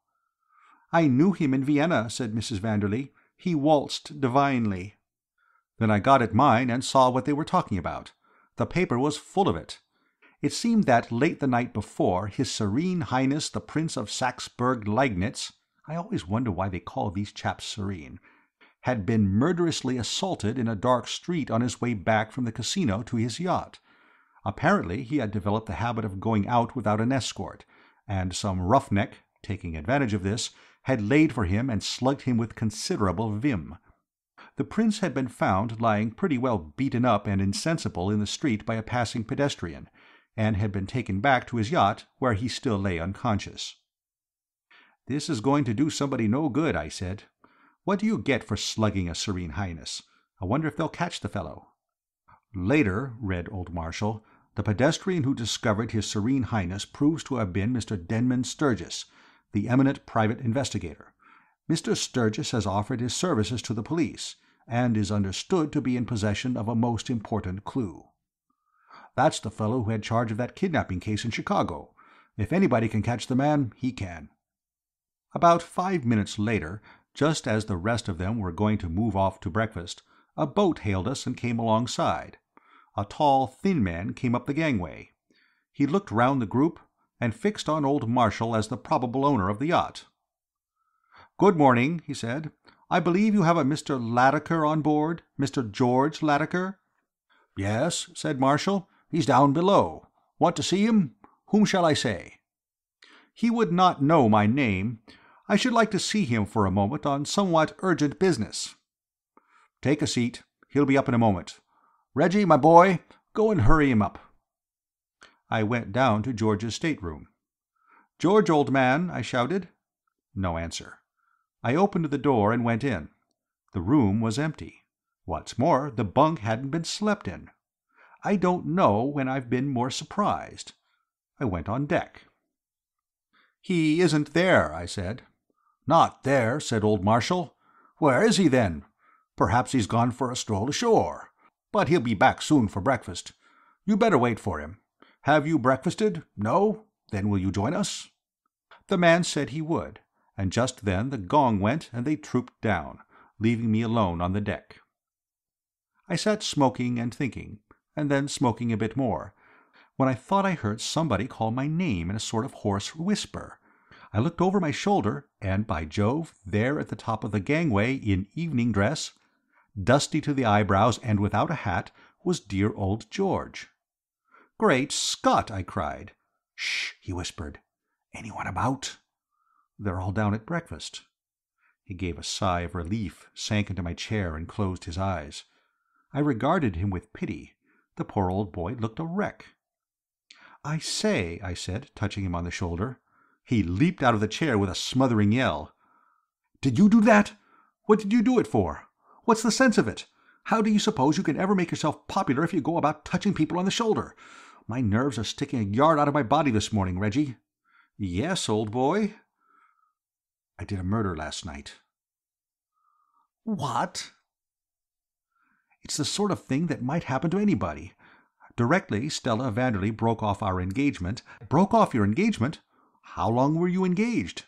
"I knew him in Vienna," said Mrs. Vanderley. "He waltzed divinely." Then I got at mine and saw what they were talking about. The paper was full of it. It seemed that late the night before, His Serene Highness the Prince of Saxe-Burg-Liegnitz, I always wonder why they call these chaps serene, had been murderously assaulted in a dark street on his way back from the casino to his yacht. Apparently he had developed the habit of going out without an escort, and some roughneck, taking advantage of this, had laid for him and slugged him with considerable vim. The prince had been found lying pretty well beaten up and insensible in the street by a passing pedestrian, and had been taken back to his yacht, where he still lay unconscious. "This is going to do somebody no good," I said. "What do you get for slugging a Serene Highness? I wonder if they'll catch the fellow." "Later," read old Marshall, "the pedestrian who discovered His Serene Highness proves to have been Mr. Denman Sturgis, the eminent private investigator. Mr. Sturgis has offered his services to the police, and is understood to be in possession of a most important clue. That's the fellow who had charge of that kidnapping case in Chicago. If anybody can catch the man, he can." About 5 minutes later, just as the rest of them were going to move off to breakfast, a boat hailed us and came alongside. A tall, thin man came up the gangway. He looked round the group, and fixed on old Marshall as the probable owner of the yacht. "Good morning," he said. "I believe you have a Mr. Latimer on board, Mr. George Latimer?" "Yes," said Marshall. "He's down below. Want to see him? Whom shall I say?" "He would not know my name. I should like to see him for a moment on somewhat urgent business." "Take a seat. He'll be up in a moment. Reggie, my boy, go and hurry him up." I went down to George's stateroom. "George, old man," I shouted. No answer. I opened the door and went in. The room was empty. What's more, the bunk hadn't been slept in. I don't know when I've been more surprised. I went on deck. "He isn't there," I said. "Not there," said old Marshall. "Where is he, then? Perhaps he's gone for a stroll ashore. But he'll be back soon for breakfast. You better wait for him. Have you breakfasted? No? Then will you join us?" The man said he would, and just then the gong went and they trooped down, leaving me alone on the deck. I sat smoking and thinking, and then smoking a bit more, when I thought I heard somebody call my name in a sort of hoarse whisper. I looked over my shoulder, and, by Jove, there at the top of the gangway, in evening dress, dusty to the eyebrows and without a hat, was dear old George. "Great Scott!" I cried. "Shh!" he whispered. "Anyone about?" "They're all down at breakfast." He gave a sigh of relief, sank into my chair, and closed his eyes. I regarded him with pity. The poor old boy looked a wreck. "I say," I said, touching him on the shoulder. He leaped out of the chair with a smothering yell. "Did you do that? What did you do it for? What's the sense of it? How do you suppose you can ever make yourself popular if you go about touching people on the shoulder? My nerves are sticking a yard out of my body this morning, Reggie." "Yes, old boy?" "I did a murder last night." "What?" "It's the sort of thing that might happen to anybody. Directly Stella Vanderley broke off our engagement—" "Broke off your engagement? How long were you engaged?"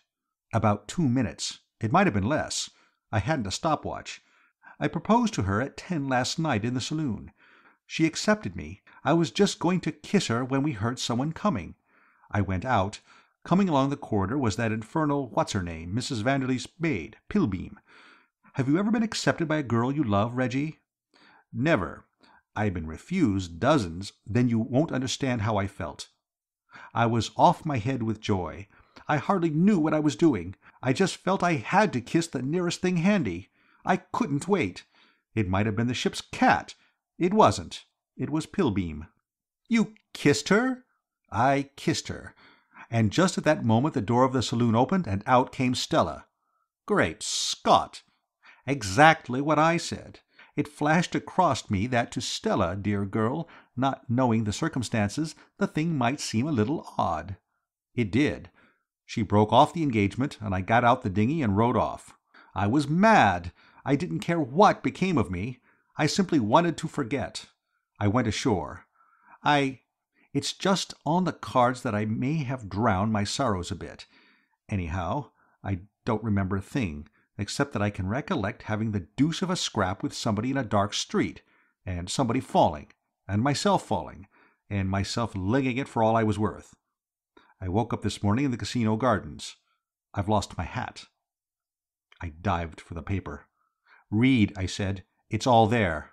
"About 2 minutes. It might have been less. I hadn't a stopwatch. I proposed to her at 10 last night in the saloon. She accepted me. I was just going to kiss her when we heard someone coming. I went out. Coming along the corridor was that infernal what's-her-name, Mrs. Vanderley's maid, Pilbeam. Have you ever been accepted by a girl you love, Reggie?" "Never. I've been refused dozens. Then you won't understand how I felt. I was off my head with joy. I hardly knew what I was doing. I just felt I had to kiss the nearest thing handy. I couldn't wait. It might have been the ship's cat. It wasn't. It was Pilbeam." "You kissed her?" "I kissed her. And just at that moment the door of the saloon opened, and out came Stella." "Great Scott!" "Exactly what I said. It flashed across me that to Stella, dear girl, not knowing the circumstances, the thing might seem a little odd. It did. She broke off the engagement, and I got out the dinghy and rowed off. I was mad. I didn't care what became of me. I simply wanted to forget. I went ashore. It's just on the cards that I may have drowned my sorrows a bit. Anyhow, I don't remember a thing, except that I can recollect having the deuce of a scrap with somebody in a dark street, and somebody falling, and myself legging it for all I was worth. I woke up this morning in the casino gardens. I've lost my hat." I dived for the paper. "Read," I said. "It's all there."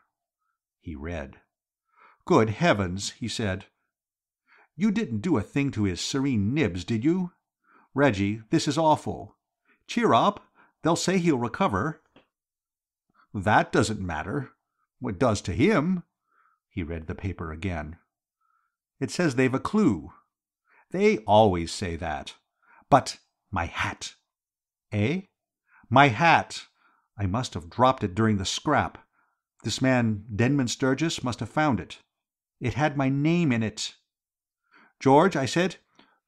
He read. "Good heavens," he said. "You didn't do a thing to his serene nibs, did you? Reggie, this is awful. Cheer up. They'll say he'll recover." "That doesn't matter. It does to him." He read the paper again. "It says they've a clue." "They always say that." "But my hat." "Eh?" "My hat. I must have dropped it during the scrap. This man, Denman Sturgis, must have found it. It had my name in it." "George," I said,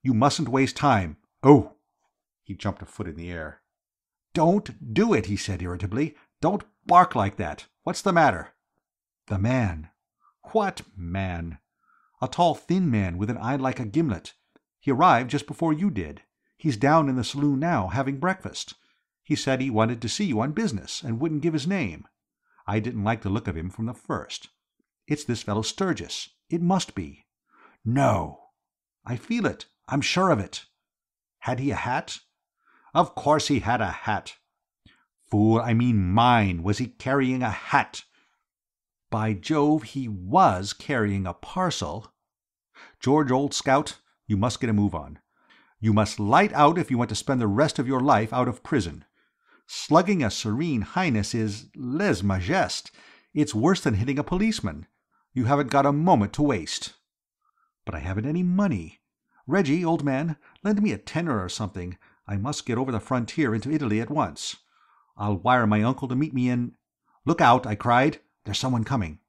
"you mustn't waste time. Oh!" He jumped a foot in the air. "Don't do it," he said irritably. "Don't bark like that. What's the matter?" "The man." "What man?" "A tall, thin man with an eye like a gimlet. He arrived just before you did. He's down in the saloon now, having breakfast. He said he wanted to see you on business, and wouldn't give his name. I didn't like the look of him from the first. It's this fellow Sturgis. It must be." "No." "I feel it. I'm sure of it." "Had he a hat?" "Of course he had a hat." "Fool, I mean mine. Was he carrying a hat?" "By Jove, he was carrying a parcel." "George, old scout, you must get a move on. You must light out if you want to spend the rest of your life out of prison. Slugging a Serene Highness is lèse majesté. It's worse than hitting a policeman. You haven't got a moment to waste." "But I haven't any money. Reggie, old man, lend me a tenner or something. I must get over the frontier into Italy at once. I'll wire my uncle to meet me in—" "Look out!" I cried. "There's someone coming."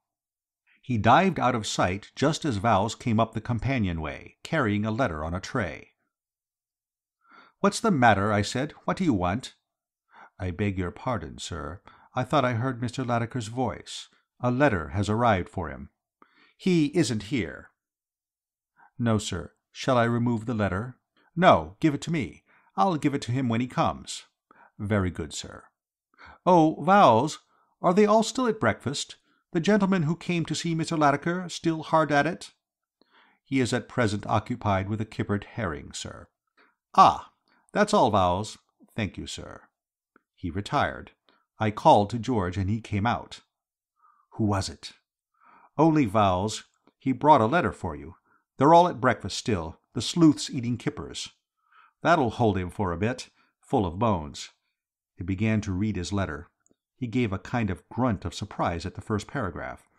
He dived out of sight just as Vowles came up the companionway, carrying a letter on a tray. "What's the matter?" I said. "What do you want?" "I beg your pardon, sir. I thought I heard Mr. Latimer's voice. A letter has arrived for him." "He isn't here." "No, sir. Shall I remove the letter?" "No, give it to me. I'll give it to him when he comes." "Very good, sir." "Oh, Vowles, are they all still at breakfast? The gentleman who came to see Mr. Latimer still hard at it?" "He is at present occupied with a kippered herring, sir." "Ah, that's all, Vowles. Thank you, sir." He retired. I called to George, and he came out. "Who was it?" "Only Vowles. He brought a letter for you. They're all at breakfast still, the sleuths eating kippers. That'll hold him for a bit, full of bones." He began to read his letter. He gave a kind of grunt of surprise at the first paragraph.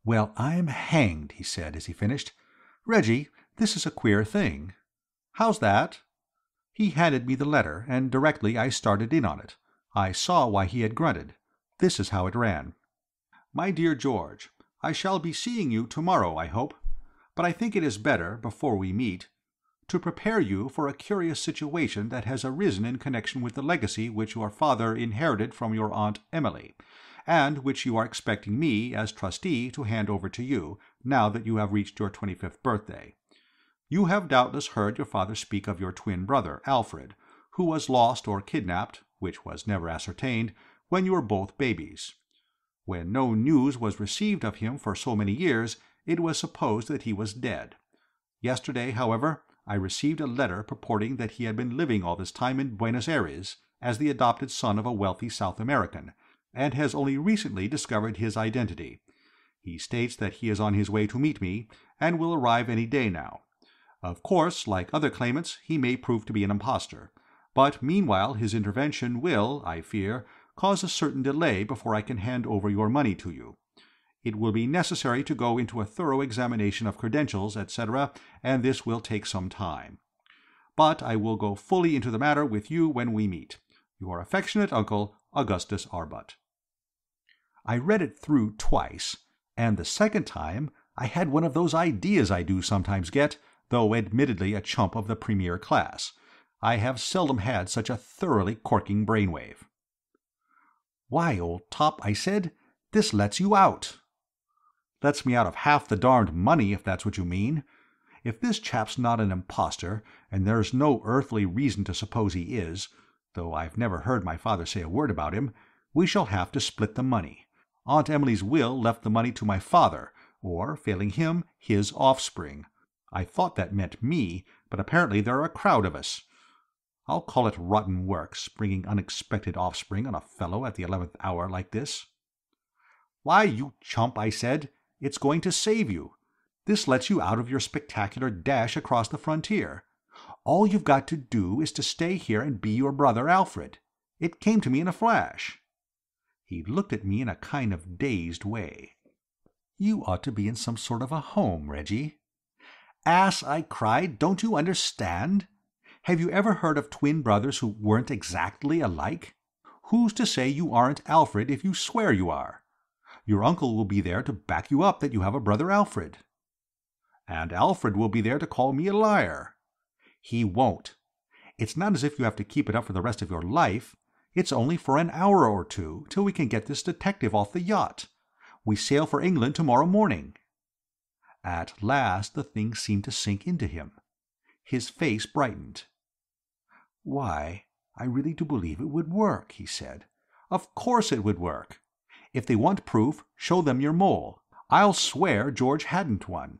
"Well, I'm hanged," he said as he finished. "Reggie, this is a queer thing." "How's that?" He handed me the letter, and directly I started in on it. I saw why he had grunted. This is how it ran. My dear George, I shall be seeing you tomorrow, I hope, but I think it is better, before we meet, to prepare you for a curious situation that has arisen in connection with the legacy which your father inherited from your Aunt Emily, and which you are expecting me, as trustee, to hand over to you, now that you have reached your 25th birthday. You have doubtless heard your father speak of your twin brother, Alfred, who was lost or kidnapped, which was never ascertained, when you were both babies. When no news was received of him for so many years, it was supposed that he was dead. Yesterday, however, I received a letter purporting that he had been living all this time in Buenos Aires as the adopted son of a wealthy South American, and has only recently discovered his identity. He states that he is on his way to meet me, and will arrive any day now. Of course, like other claimants, he may prove to be an impostor, but meanwhile his intervention will, I fear, cause a certain delay before I can hand over your money to you. It will be necessary to go into a thorough examination of credentials, etc., and this will take some time. But I will go fully into the matter with you when we meet. Your affectionate uncle, Augustus Arbut. I read it through twice, and the second time I had one of those ideas I do sometimes get, though admittedly a chump of the premier class. I have seldom had such a thoroughly corking brainwave. "Why, old top," I said, "this lets you out." "Lets me out of half the darned money, if that's what you mean. If this chap's not an impostor, and there's no earthly reason to suppose he is, though I've never heard my father say a word about him, we shall have to split the money. Aunt Emily's will left the money to my father, or, failing him, his offspring. I thought that meant me, but apparently there are a crowd of us. I'll call it rotten work, springing unexpected offspring on a fellow at the 11th hour like this." "Why, you chump," I said, "it's going to save you. This lets you out of your spectacular dash across the frontier. All you've got to do is to stay here and be your brother Alfred. It came to me in a flash." He looked at me in a kind of dazed way. "You ought to be in some sort of a home, Reggie." "Ass," I cried, "don't you understand? Have you ever heard of twin brothers who weren't exactly alike? Who's to say you aren't Alfred if you swear you are? Your uncle will be there to back you up that you have a brother Alfred. And Alfred will be there to call me a liar. He won't. It's not as if you have to keep it up for the rest of your life. It's only for an hour or two, till we can get this detective off the yacht. We sail for England tomorrow morning." At last the thing seemed to sink into him. His face brightened. "Why, I really do believe it would work," he said. "Of course it would work. If they want proof, show them your mole. I'll swear George hadn't one.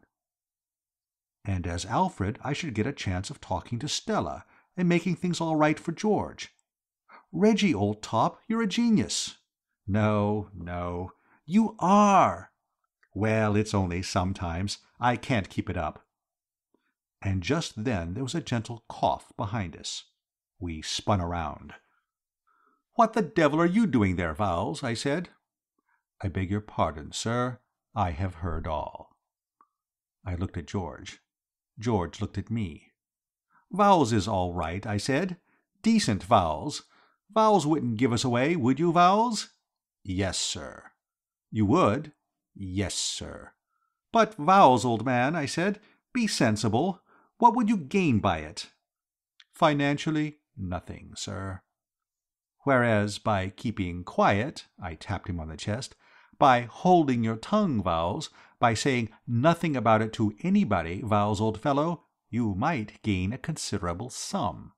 And as Alfred, I should get a chance of talking to Stella and making things all right for George. Reggie, old top, you're a genius." "No, no." "You are." "Well, it's only sometimes. I can't keep it up." And just then there was a gentle cough behind us. We spun around. "What the devil are you doing there, Vowles?" I said. "I beg your pardon, sir. I have heard all." I looked at George. George looked at me. "Vowles is all right," I said. "Decent Vowles. Vowles wouldn't give us away, would you, Vowles?" "Yes, sir." "You would?" "Yes, sir." "But Vowles, old man," I said, "be sensible. What would you gain by it?" "Financially, nothing, sir." "Whereas by keeping quiet," I tapped him on the chest, "by holding your tongue, Vowles, by saying nothing about it to anybody, Vowles, old fellow, you might gain a considerable sum."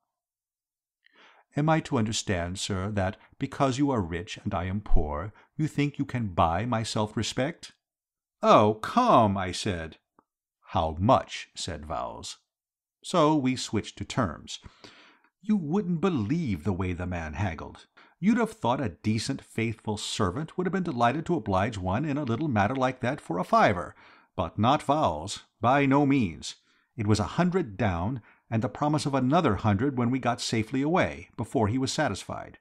"Am I to understand, sir, that because you are rich and I am poor, you think you can buy my self-respect?" "Oh, come," I said. "How much?" said Vowles. So we switched to terms. You wouldn't believe the way the man haggled. You'd have thought a decent, faithful servant would have been delighted to oblige one in a little matter like that for a fiver, but not Vowles, by no means. It was 100 down, and the promise of another 100 when we got safely away, before he was satisfied.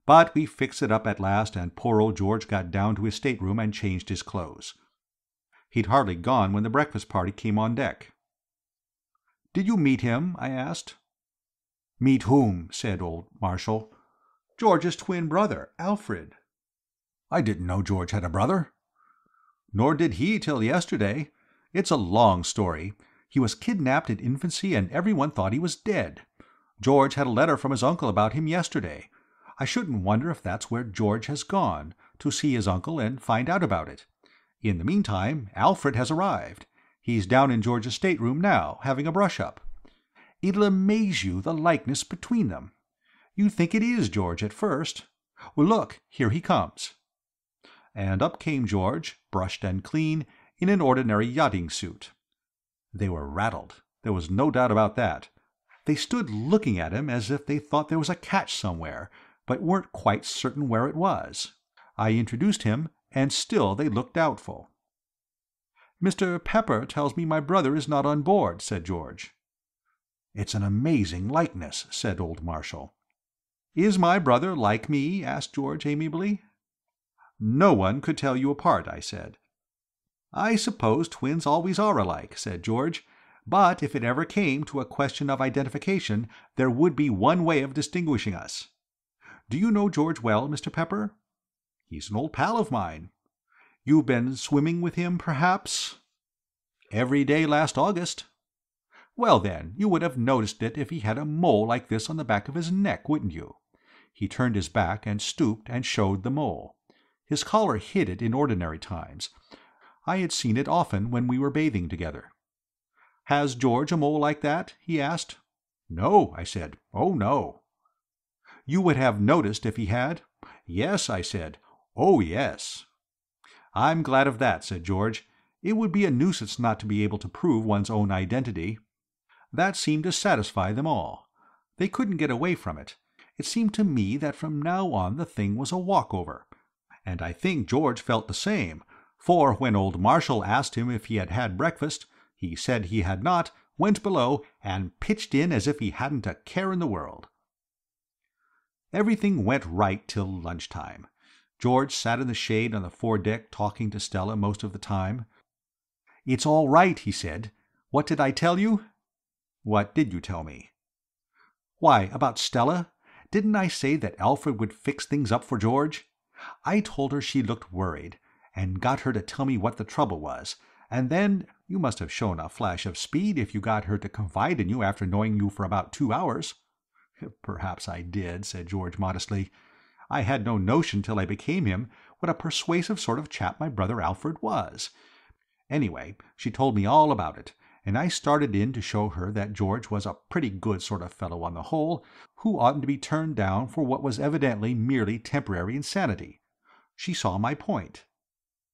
But we fixed it up at last, and poor old George got down to his stateroom and changed his clothes. He'd hardly gone when the breakfast party came on deck. "Did you meet him?" I asked. "Meet whom?" said old Marshall. "George's twin brother, Alfred." I didn't know George had a brother." "Nor did he till yesterday. It's a long story. He was kidnapped in infancy and everyone thought he was dead. George had a letter from his uncle about him yesterday. I shouldn't wonder if that's where George has gone, to see his uncle and find out about it. In the meantime, Alfred has arrived. He's down in George's stateroom now, having a brush-up. It'll amaze you, the likeness between them. You think it is George at first. Well, look, here he comes." And up came George, brushed and clean, in an ordinary yachting suit. They were rattled. There was no doubt about that. They stood looking at him as if they thought there was a catch somewhere, but weren't quite certain where it was. I introduced him, and still they looked doubtful. "Mr. Pepper tells me my brother is not on board," said George. "It's an amazing likeness," said old Marshall. "Is my brother like me?" asked George amiably. "No one could tell you apart," I said. "I suppose twins always are alike," said George, "but if it ever came to a question of identification, there would be one way of distinguishing us. Do you know George well, Mr. Pepper?" "He's an old pal of mine." "You've been swimming with him, perhaps?" "Every day last August." "Well, then, you would have noticed it if he had a mole like this on the back of his neck, wouldn't you?" He turned his back and stooped and showed the mole. His collar hid it in ordinary times. I had seen it often when we were bathing together. "Has George a mole like that?" he asked. "No," I said. "Oh, no." "You would have noticed if he had?" "Yes," I said. "Oh, yes." "I'm glad of that," said George. "It would be a nuisance not to be able to prove one's own identity." That seemed to satisfy them all. They couldn't get away from it. It seemed to me that from now on the thing was a walkover. And I think George felt the same, for when old Marshall asked him if he had had breakfast, he said he had not, went below, and pitched in as if he hadn't a care in the world. Everything went right till lunchtime. George sat in the shade on the foredeck talking to Stella most of the time. "It's all right," he said. "What did I tell you?" "What did you tell me?" "Why, about Stella. Didn't I say that Alfred would fix things up for George? I told her she looked worried, and got her to tell me what the trouble was, and then you must have shown a flash of speed if you got her to confide in you after knowing you for about 2 hours. "Perhaps I did," said George modestly. "I had no notion till I became him what a persuasive sort of chap my brother Alfred was. Anyway, she told me all about it, and I started in to show her that George was a pretty good sort of fellow on the whole, who oughtn't to be turned down for what was evidently merely temporary insanity. She saw my point."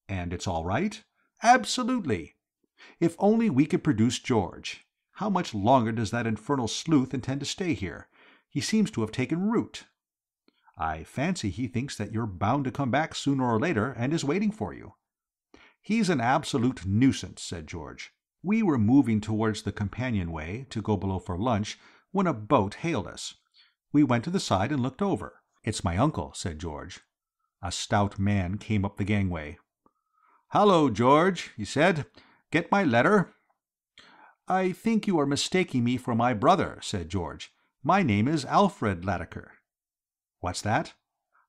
"And it's all right?" "Absolutely. If only we could produce George. How much longer does that infernal sleuth intend to stay here? He seems to have taken root." "I fancy he thinks that you're bound to come back sooner or later, and is waiting for you." "He's an absolute nuisance," said George. We were moving towards the companionway to go below for lunch when a boat hailed us. We went to the side and looked over. "It's my uncle," said George. A stout man came up the gangway. "Hallo, George," he said. "Get my letter?" "I think you are mistaking me for my brother," said George. "My name is Alfred Latimer." "What's that?"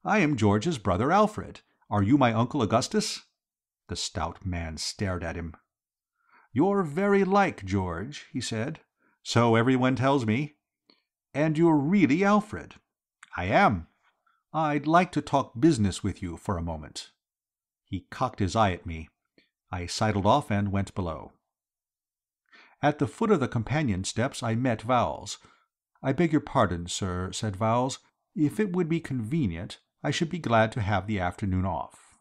"I am George's brother Alfred. Are you my Uncle Augustus?" The stout man stared at him. "You're very like George," he said. "So everyone tells me." "And you're really Alfred?" "I am." "I'd like to talk business with you for a moment." He cocked his eye at me. I sidled off and went below. At the foot of the companion steps I met Vowles. "I beg your pardon, sir," said Vowles. "If it would be convenient, I should be glad to have the afternoon off."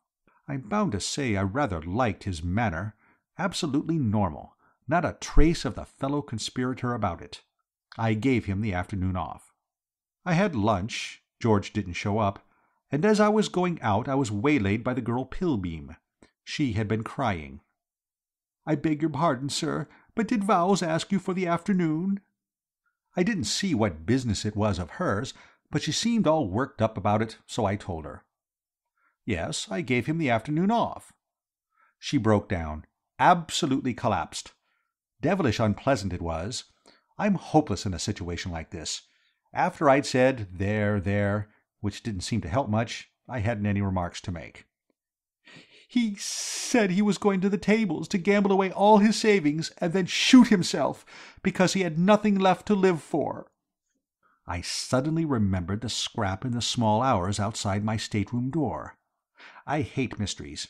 I'm bound to say I rather liked his manner. Absolutely normal. Not a trace of the fellow conspirator about it. I gave him the afternoon off. I had lunch. George didn't show up, and as I was going out I was waylaid by the girl Pilbeam. She had been crying. "I beg your pardon, sir, but did Vowles ask you for the afternoon?" I didn't see what business it was of hers, but she seemed all worked up about it, so I told her. "Yes, I gave him the afternoon off." She broke down. Absolutely collapsed. Devilish unpleasant it was. I'm hopeless in a situation like this. After I'd said, there, which didn't seem to help much, I hadn't any remarks to make. He said he was going to the tables to gamble away all his savings and then shoot himself because he had nothing left to live for." I suddenly remembered the scrap in the small hours outside my stateroom door. I hate mysteries.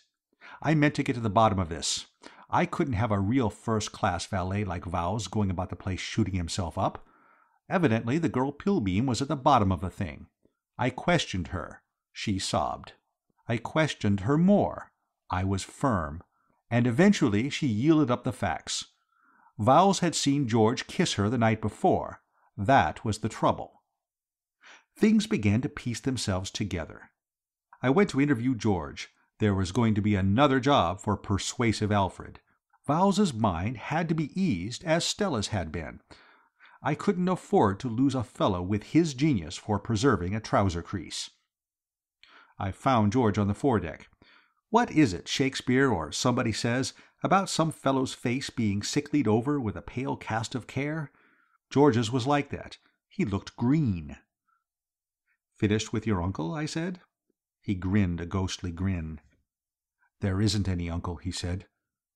I meant to get to the bottom of this. I couldn't have a real first-class valet like Vowles going about the place shooting himself up. Evidently the girl Pilbeam was at the bottom of the thing. I questioned her. She sobbed. I questioned her more. I was firm. And eventually she yielded up the facts. Vowles had seen George kiss her the night before. That was the trouble. Things began to piece themselves together. I went to interview George. There was going to be another job for persuasive Alfred. Vowles's mind had to be eased as Stella's had been. I couldn't afford to lose a fellow with his genius for preserving a trouser crease. I found George on the foredeck. What is it Shakespeare or somebody says about some fellow's face being sicklied over with a pale cast of care? George's was like that. He looked green. "Finished with your uncle?" I said. He grinned a ghostly grin. "There isn't any uncle," he said.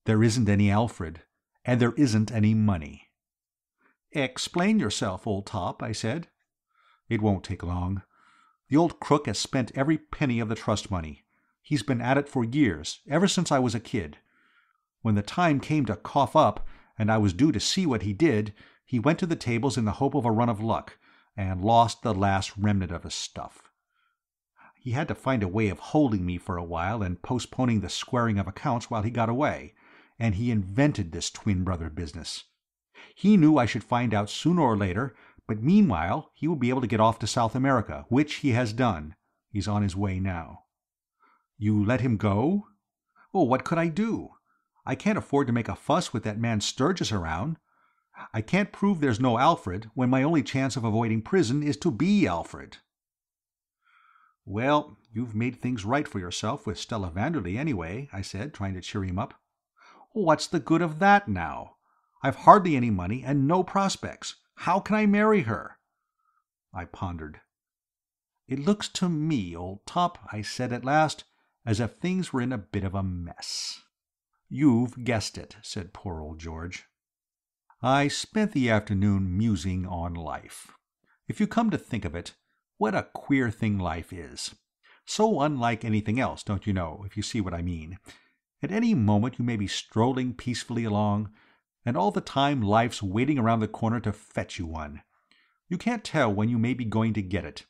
"There isn't any Alfred. And there isn't any money." "Explain yourself, old top," I said. "It won't take long. The old crook has spent every penny of the trust money. He's been at it for years, ever since I was a kid. When the time came to cough up, and I was due to see what he did, he went to the tables in the hope of a run of luck, and lost the last remnant of his stuff. He had to find a way of holding me for a while and postponing the squaring of accounts while he got away, and he invented this twin brother business. He knew I should find out sooner or later, but meanwhile he would be able to get off to South America, which he has done. He's on his way now." "You let him go?" "Oh, what could I do? I can't afford to make a fuss with that man Sturgis around. I can't prove there's no Alfred when my only chance of avoiding prison is to be Alfred." "Well, you've made things right for yourself with Stella Vanderley anyway," I said, trying to cheer him up. "What's the good of that now? I've hardly any money and no prospects. How can I marry her?" I pondered. "It looks to me, old top," I said at last, "as if things were in a bit of a mess." "You've guessed it," said poor old George. I spent the afternoon musing on life. If you come to think of it, what a queer thing life is. So unlike anything else, don't you know, if you see what I mean. At any moment you may be strolling peacefully along, and all the time life's waiting around the corner to fetch you one. You can't tell when you may be going to get it.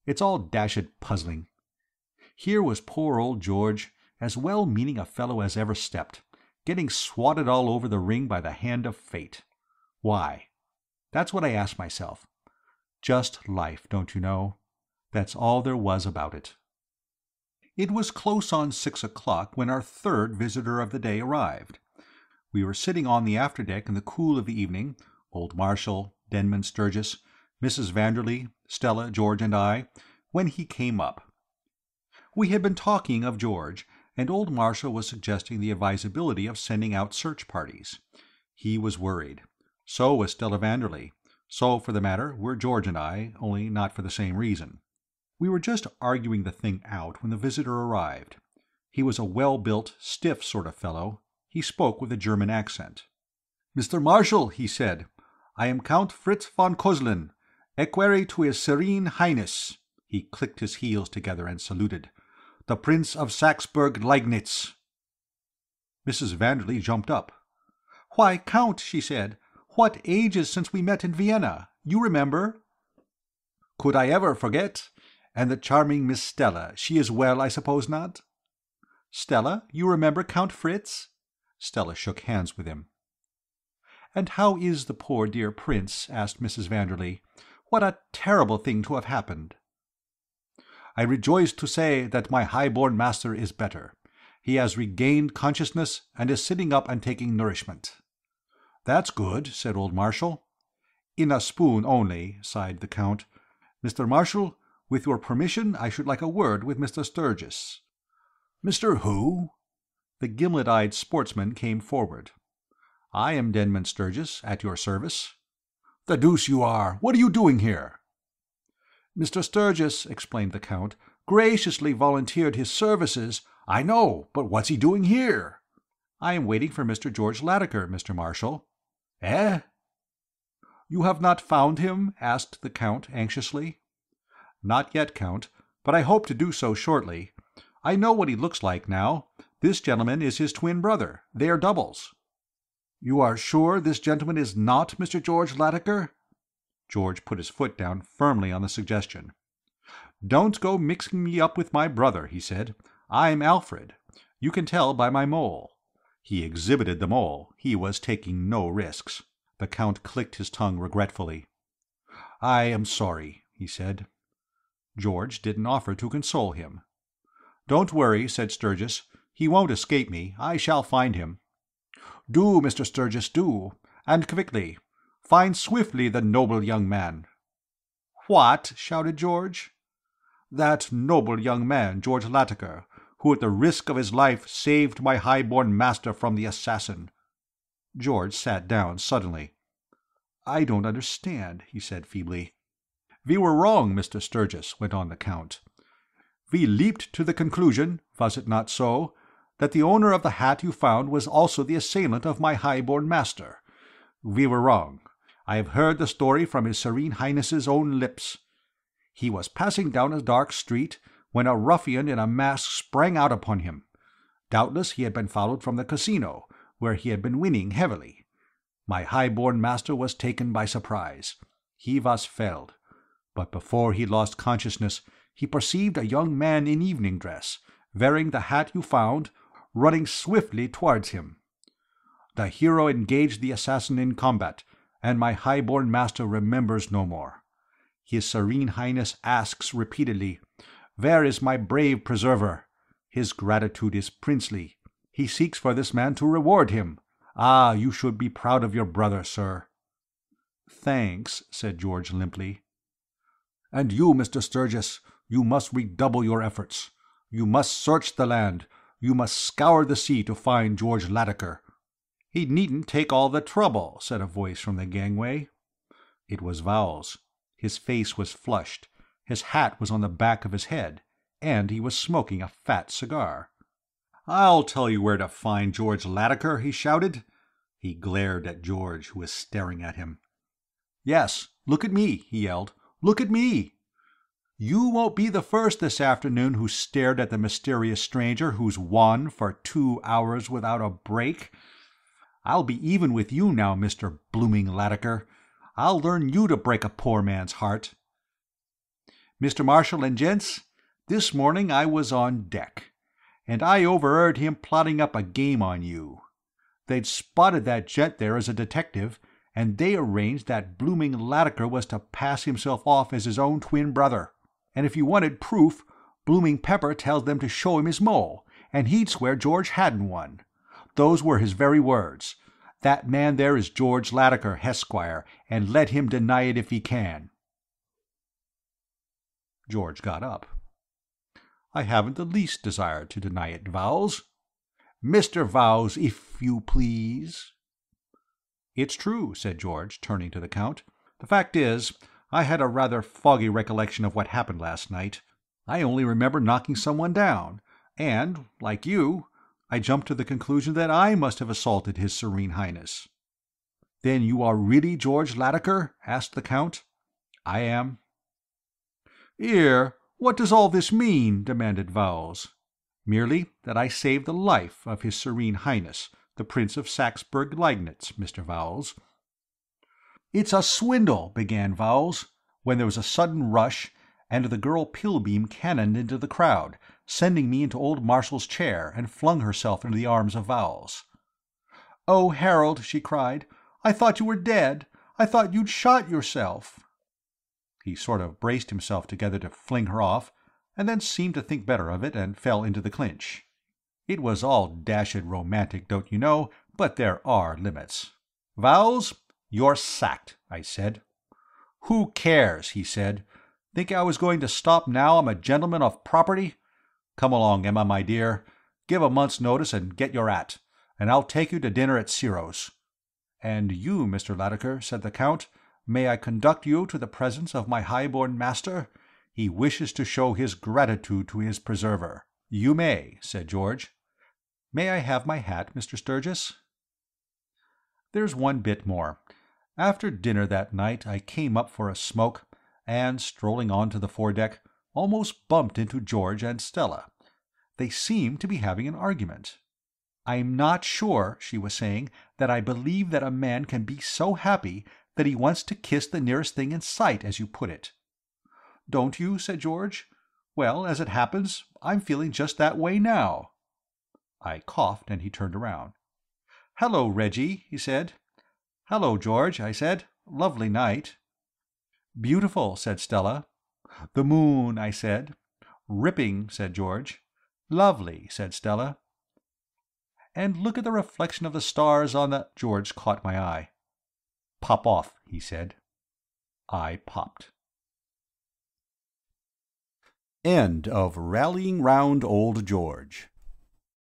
It's all dashed puzzling. Here was poor old George, as well-meaning a fellow as ever stepped, getting swatted all over the ring by the hand of fate. Why? That's what I asked myself. Just life, don't you know? That's all there was about it. It was close on 6 o'clock when our third visitor of the day arrived. We were sitting on the afterdeck in the cool of the evening, old Marshall, Denman Sturgis, Mrs. Vanderley, Stella, George, and I, when he came up. We had been talking of George, and old Marshall was suggesting the advisability of sending out search parties. He was worried. So was Stella Vanderley. So, for the matter, were George and I, only not for the same reason. We were just arguing the thing out when the visitor arrived. He was a well-built, stiff sort of fellow. He spoke with a German accent. "Mr. Marshall," he said, "I am Count Fritz von Kozlin, equerry to His Serene Highness." He clicked his heels together and saluted. "The Prince of Saxburg-Leignitz." Mrs. Vanderley jumped up. "Why, Count," she said, "what ages since we met in Vienna? You remember?" "Could I ever forget? And the charming Miss Stella, she is well, I suppose not?" "Stella, you remember Count Fritz?" Stella shook hands with him. "And how is the poor dear prince?" asked Mrs. Vanderley. "What a terrible thing to have happened!" "I rejoice to say that my high-born master is better. He has regained consciousness and is sitting up and taking nourishment." "That's good," said old Marshall. "In a spoon only," sighed the Count. "Mr. Marshall, with your permission I should like a word with Mr. Sturgis." "Mr. who?" The gimlet-eyed sportsman came forward. "I am Denman Sturgis, at your service." "The deuce you are! What are you doing here?" "Mr. Sturgis," explained the Count, graciously volunteered his services. I know, but what's he doing here?" "I am waiting for Mr. George Latimer, Mr. Marshal." "Eh?" "You have not found him?" asked the Count anxiously. "Not yet, Count, but I hope to do so shortly. I know what he looks like now. This gentleman is his twin brother. They are doubles." "You are sure this gentleman is not Mr. George Latimer?" George put his foot down firmly on the suggestion. "Don't go mixing me up with my brother," he said. "I'm Alfred. You can tell by my mole." He exhibited the mole. He was taking no risks. The Count clicked his tongue regretfully. "I am sorry," he said. George didn't offer to console him. "Don't worry," said Sturgis. "He won't escape me. I shall find him." "Do, Mr. Sturgis, do, and quickly. Find swiftly the noble young man." "What?" shouted George. "That noble young man, George Latimer, who at the risk of his life saved my high-born master from the assassin." George sat down suddenly. "I don't understand," he said feebly. "We were wrong, Mr. Sturgis," went on the Count. "We leaped to the conclusion, was it not so, that the owner of the hat you found was also the assailant of my high-born master. We were wrong. I have heard the story from His Serene Highness's own lips. He was passing down a dark street when a ruffian in a mask sprang out upon him. Doubtless he had been followed from the casino, where he had been winning heavily. My high-born master was taken by surprise. He was felled. But before he lost consciousness, he perceived a young man in evening dress, wearing the hat you found, running swiftly towards him. The hero engaged the assassin in combat, and my high-born master remembers no more. His Serene Highness asks repeatedly, 'Where is my brave preserver?' His gratitude is princely. He seeks for this man to reward him. Ah, you should be proud of your brother, sir." "Thanks," said George limply. "And you, Mr. Sturgis, you must redouble your efforts. You must search the land. You must scour the sea to find George Latimer." "He needn't take all the trouble," said a voice from the gangway. It was Vowles. His face was flushed, his hat was on the back of his head, and he was smoking a fat cigar. "I'll tell you where to find George Latimer," he shouted. He glared at George, who was staring at him. "Yes, look at me," he yelled. "Look at me! You won't be the first this afternoon who stared at the mysterious stranger who's won for 2 hours without a break. I'll be even with you now, Mr. Blooming Latimer. I'll learn you to break a poor man's heart. Mr. Marshal and gents, this morning I was on deck, and I overheard him plotting up a game on you. They'd spotted that gent there as a detective, and they arranged that Blooming Latimer was to pass himself off as his own twin brother. And if you wanted proof, Blooming Pepper tells them to show him his mole, and he'd swear George hadn't one. Those were his very words. 'That man there is George Latimer, Hesquire, and let him deny it if he can.'" George got up. "I haven't the least desire to deny it, Vowles." "Mr. Vowles, if you please." "It's true," said George, turning to the Count. "The fact is, I had a rather foggy recollection of what happened last night. I only remember knocking someone down, and, like you, I jumped to the conclusion that I must have assaulted His Serene Highness." "Then you are really George Latimer?" asked the Count. "I am." "'Ere, what does all this mean?" demanded Vowles. "Merely that I saved the life of His Serene Highness, the Prince of Saxburg-Liegnitz, Mr. Vowles." "It's a swindle," began Vowles, when there was a sudden rush, and the girl Pilbeam cannoned into the crowd, sending me into old Marshall's chair, and flung herself into the arms of Vowles. "Oh, Harold," she cried, "I thought you were dead. I thought you'd shot yourself." He sort of braced himself together to fling her off, and then seemed to think better of it and fell into the clinch. It was all dashed romantic, don't you know, but there are limits. "Vowles, you're sacked," I said. "Who cares?" he said. "Think I was going to stop now I'm a gentleman of property? Come along, Emma, my dear. Give a month's notice and get your 'at, and I'll take you to dinner at Ciro's." "And you, Mr. Latimer," said the Count, "may I conduct you to the presence of my high-born master? He wishes to show his gratitude to his preserver." "You may," said George. "May I have my hat, Mr. Sturgis?" There's one bit more. After dinner that night I came up for a smoke, and, strolling on to the foredeck, almost bumped into George and Stella. They seemed to be having an argument. "I'm not sure," she was saying, "that I believe that a man can be so happy that he wants to kiss the nearest thing in sight, as you put it." "Don't you?" said George. "Well, as it happens, I'm feeling just that way now." I coughed, and he turned around. "Hello, Reggie," he said. "Hello, George," I said. "Lovely night." "Beautiful," said Stella. "The moon," I said. "Ripping," said George. "Lovely," said Stella. "And look at the reflection of the stars on the—" George caught my eye. "Pop off," he said. I popped. End of Rallying Round Old George,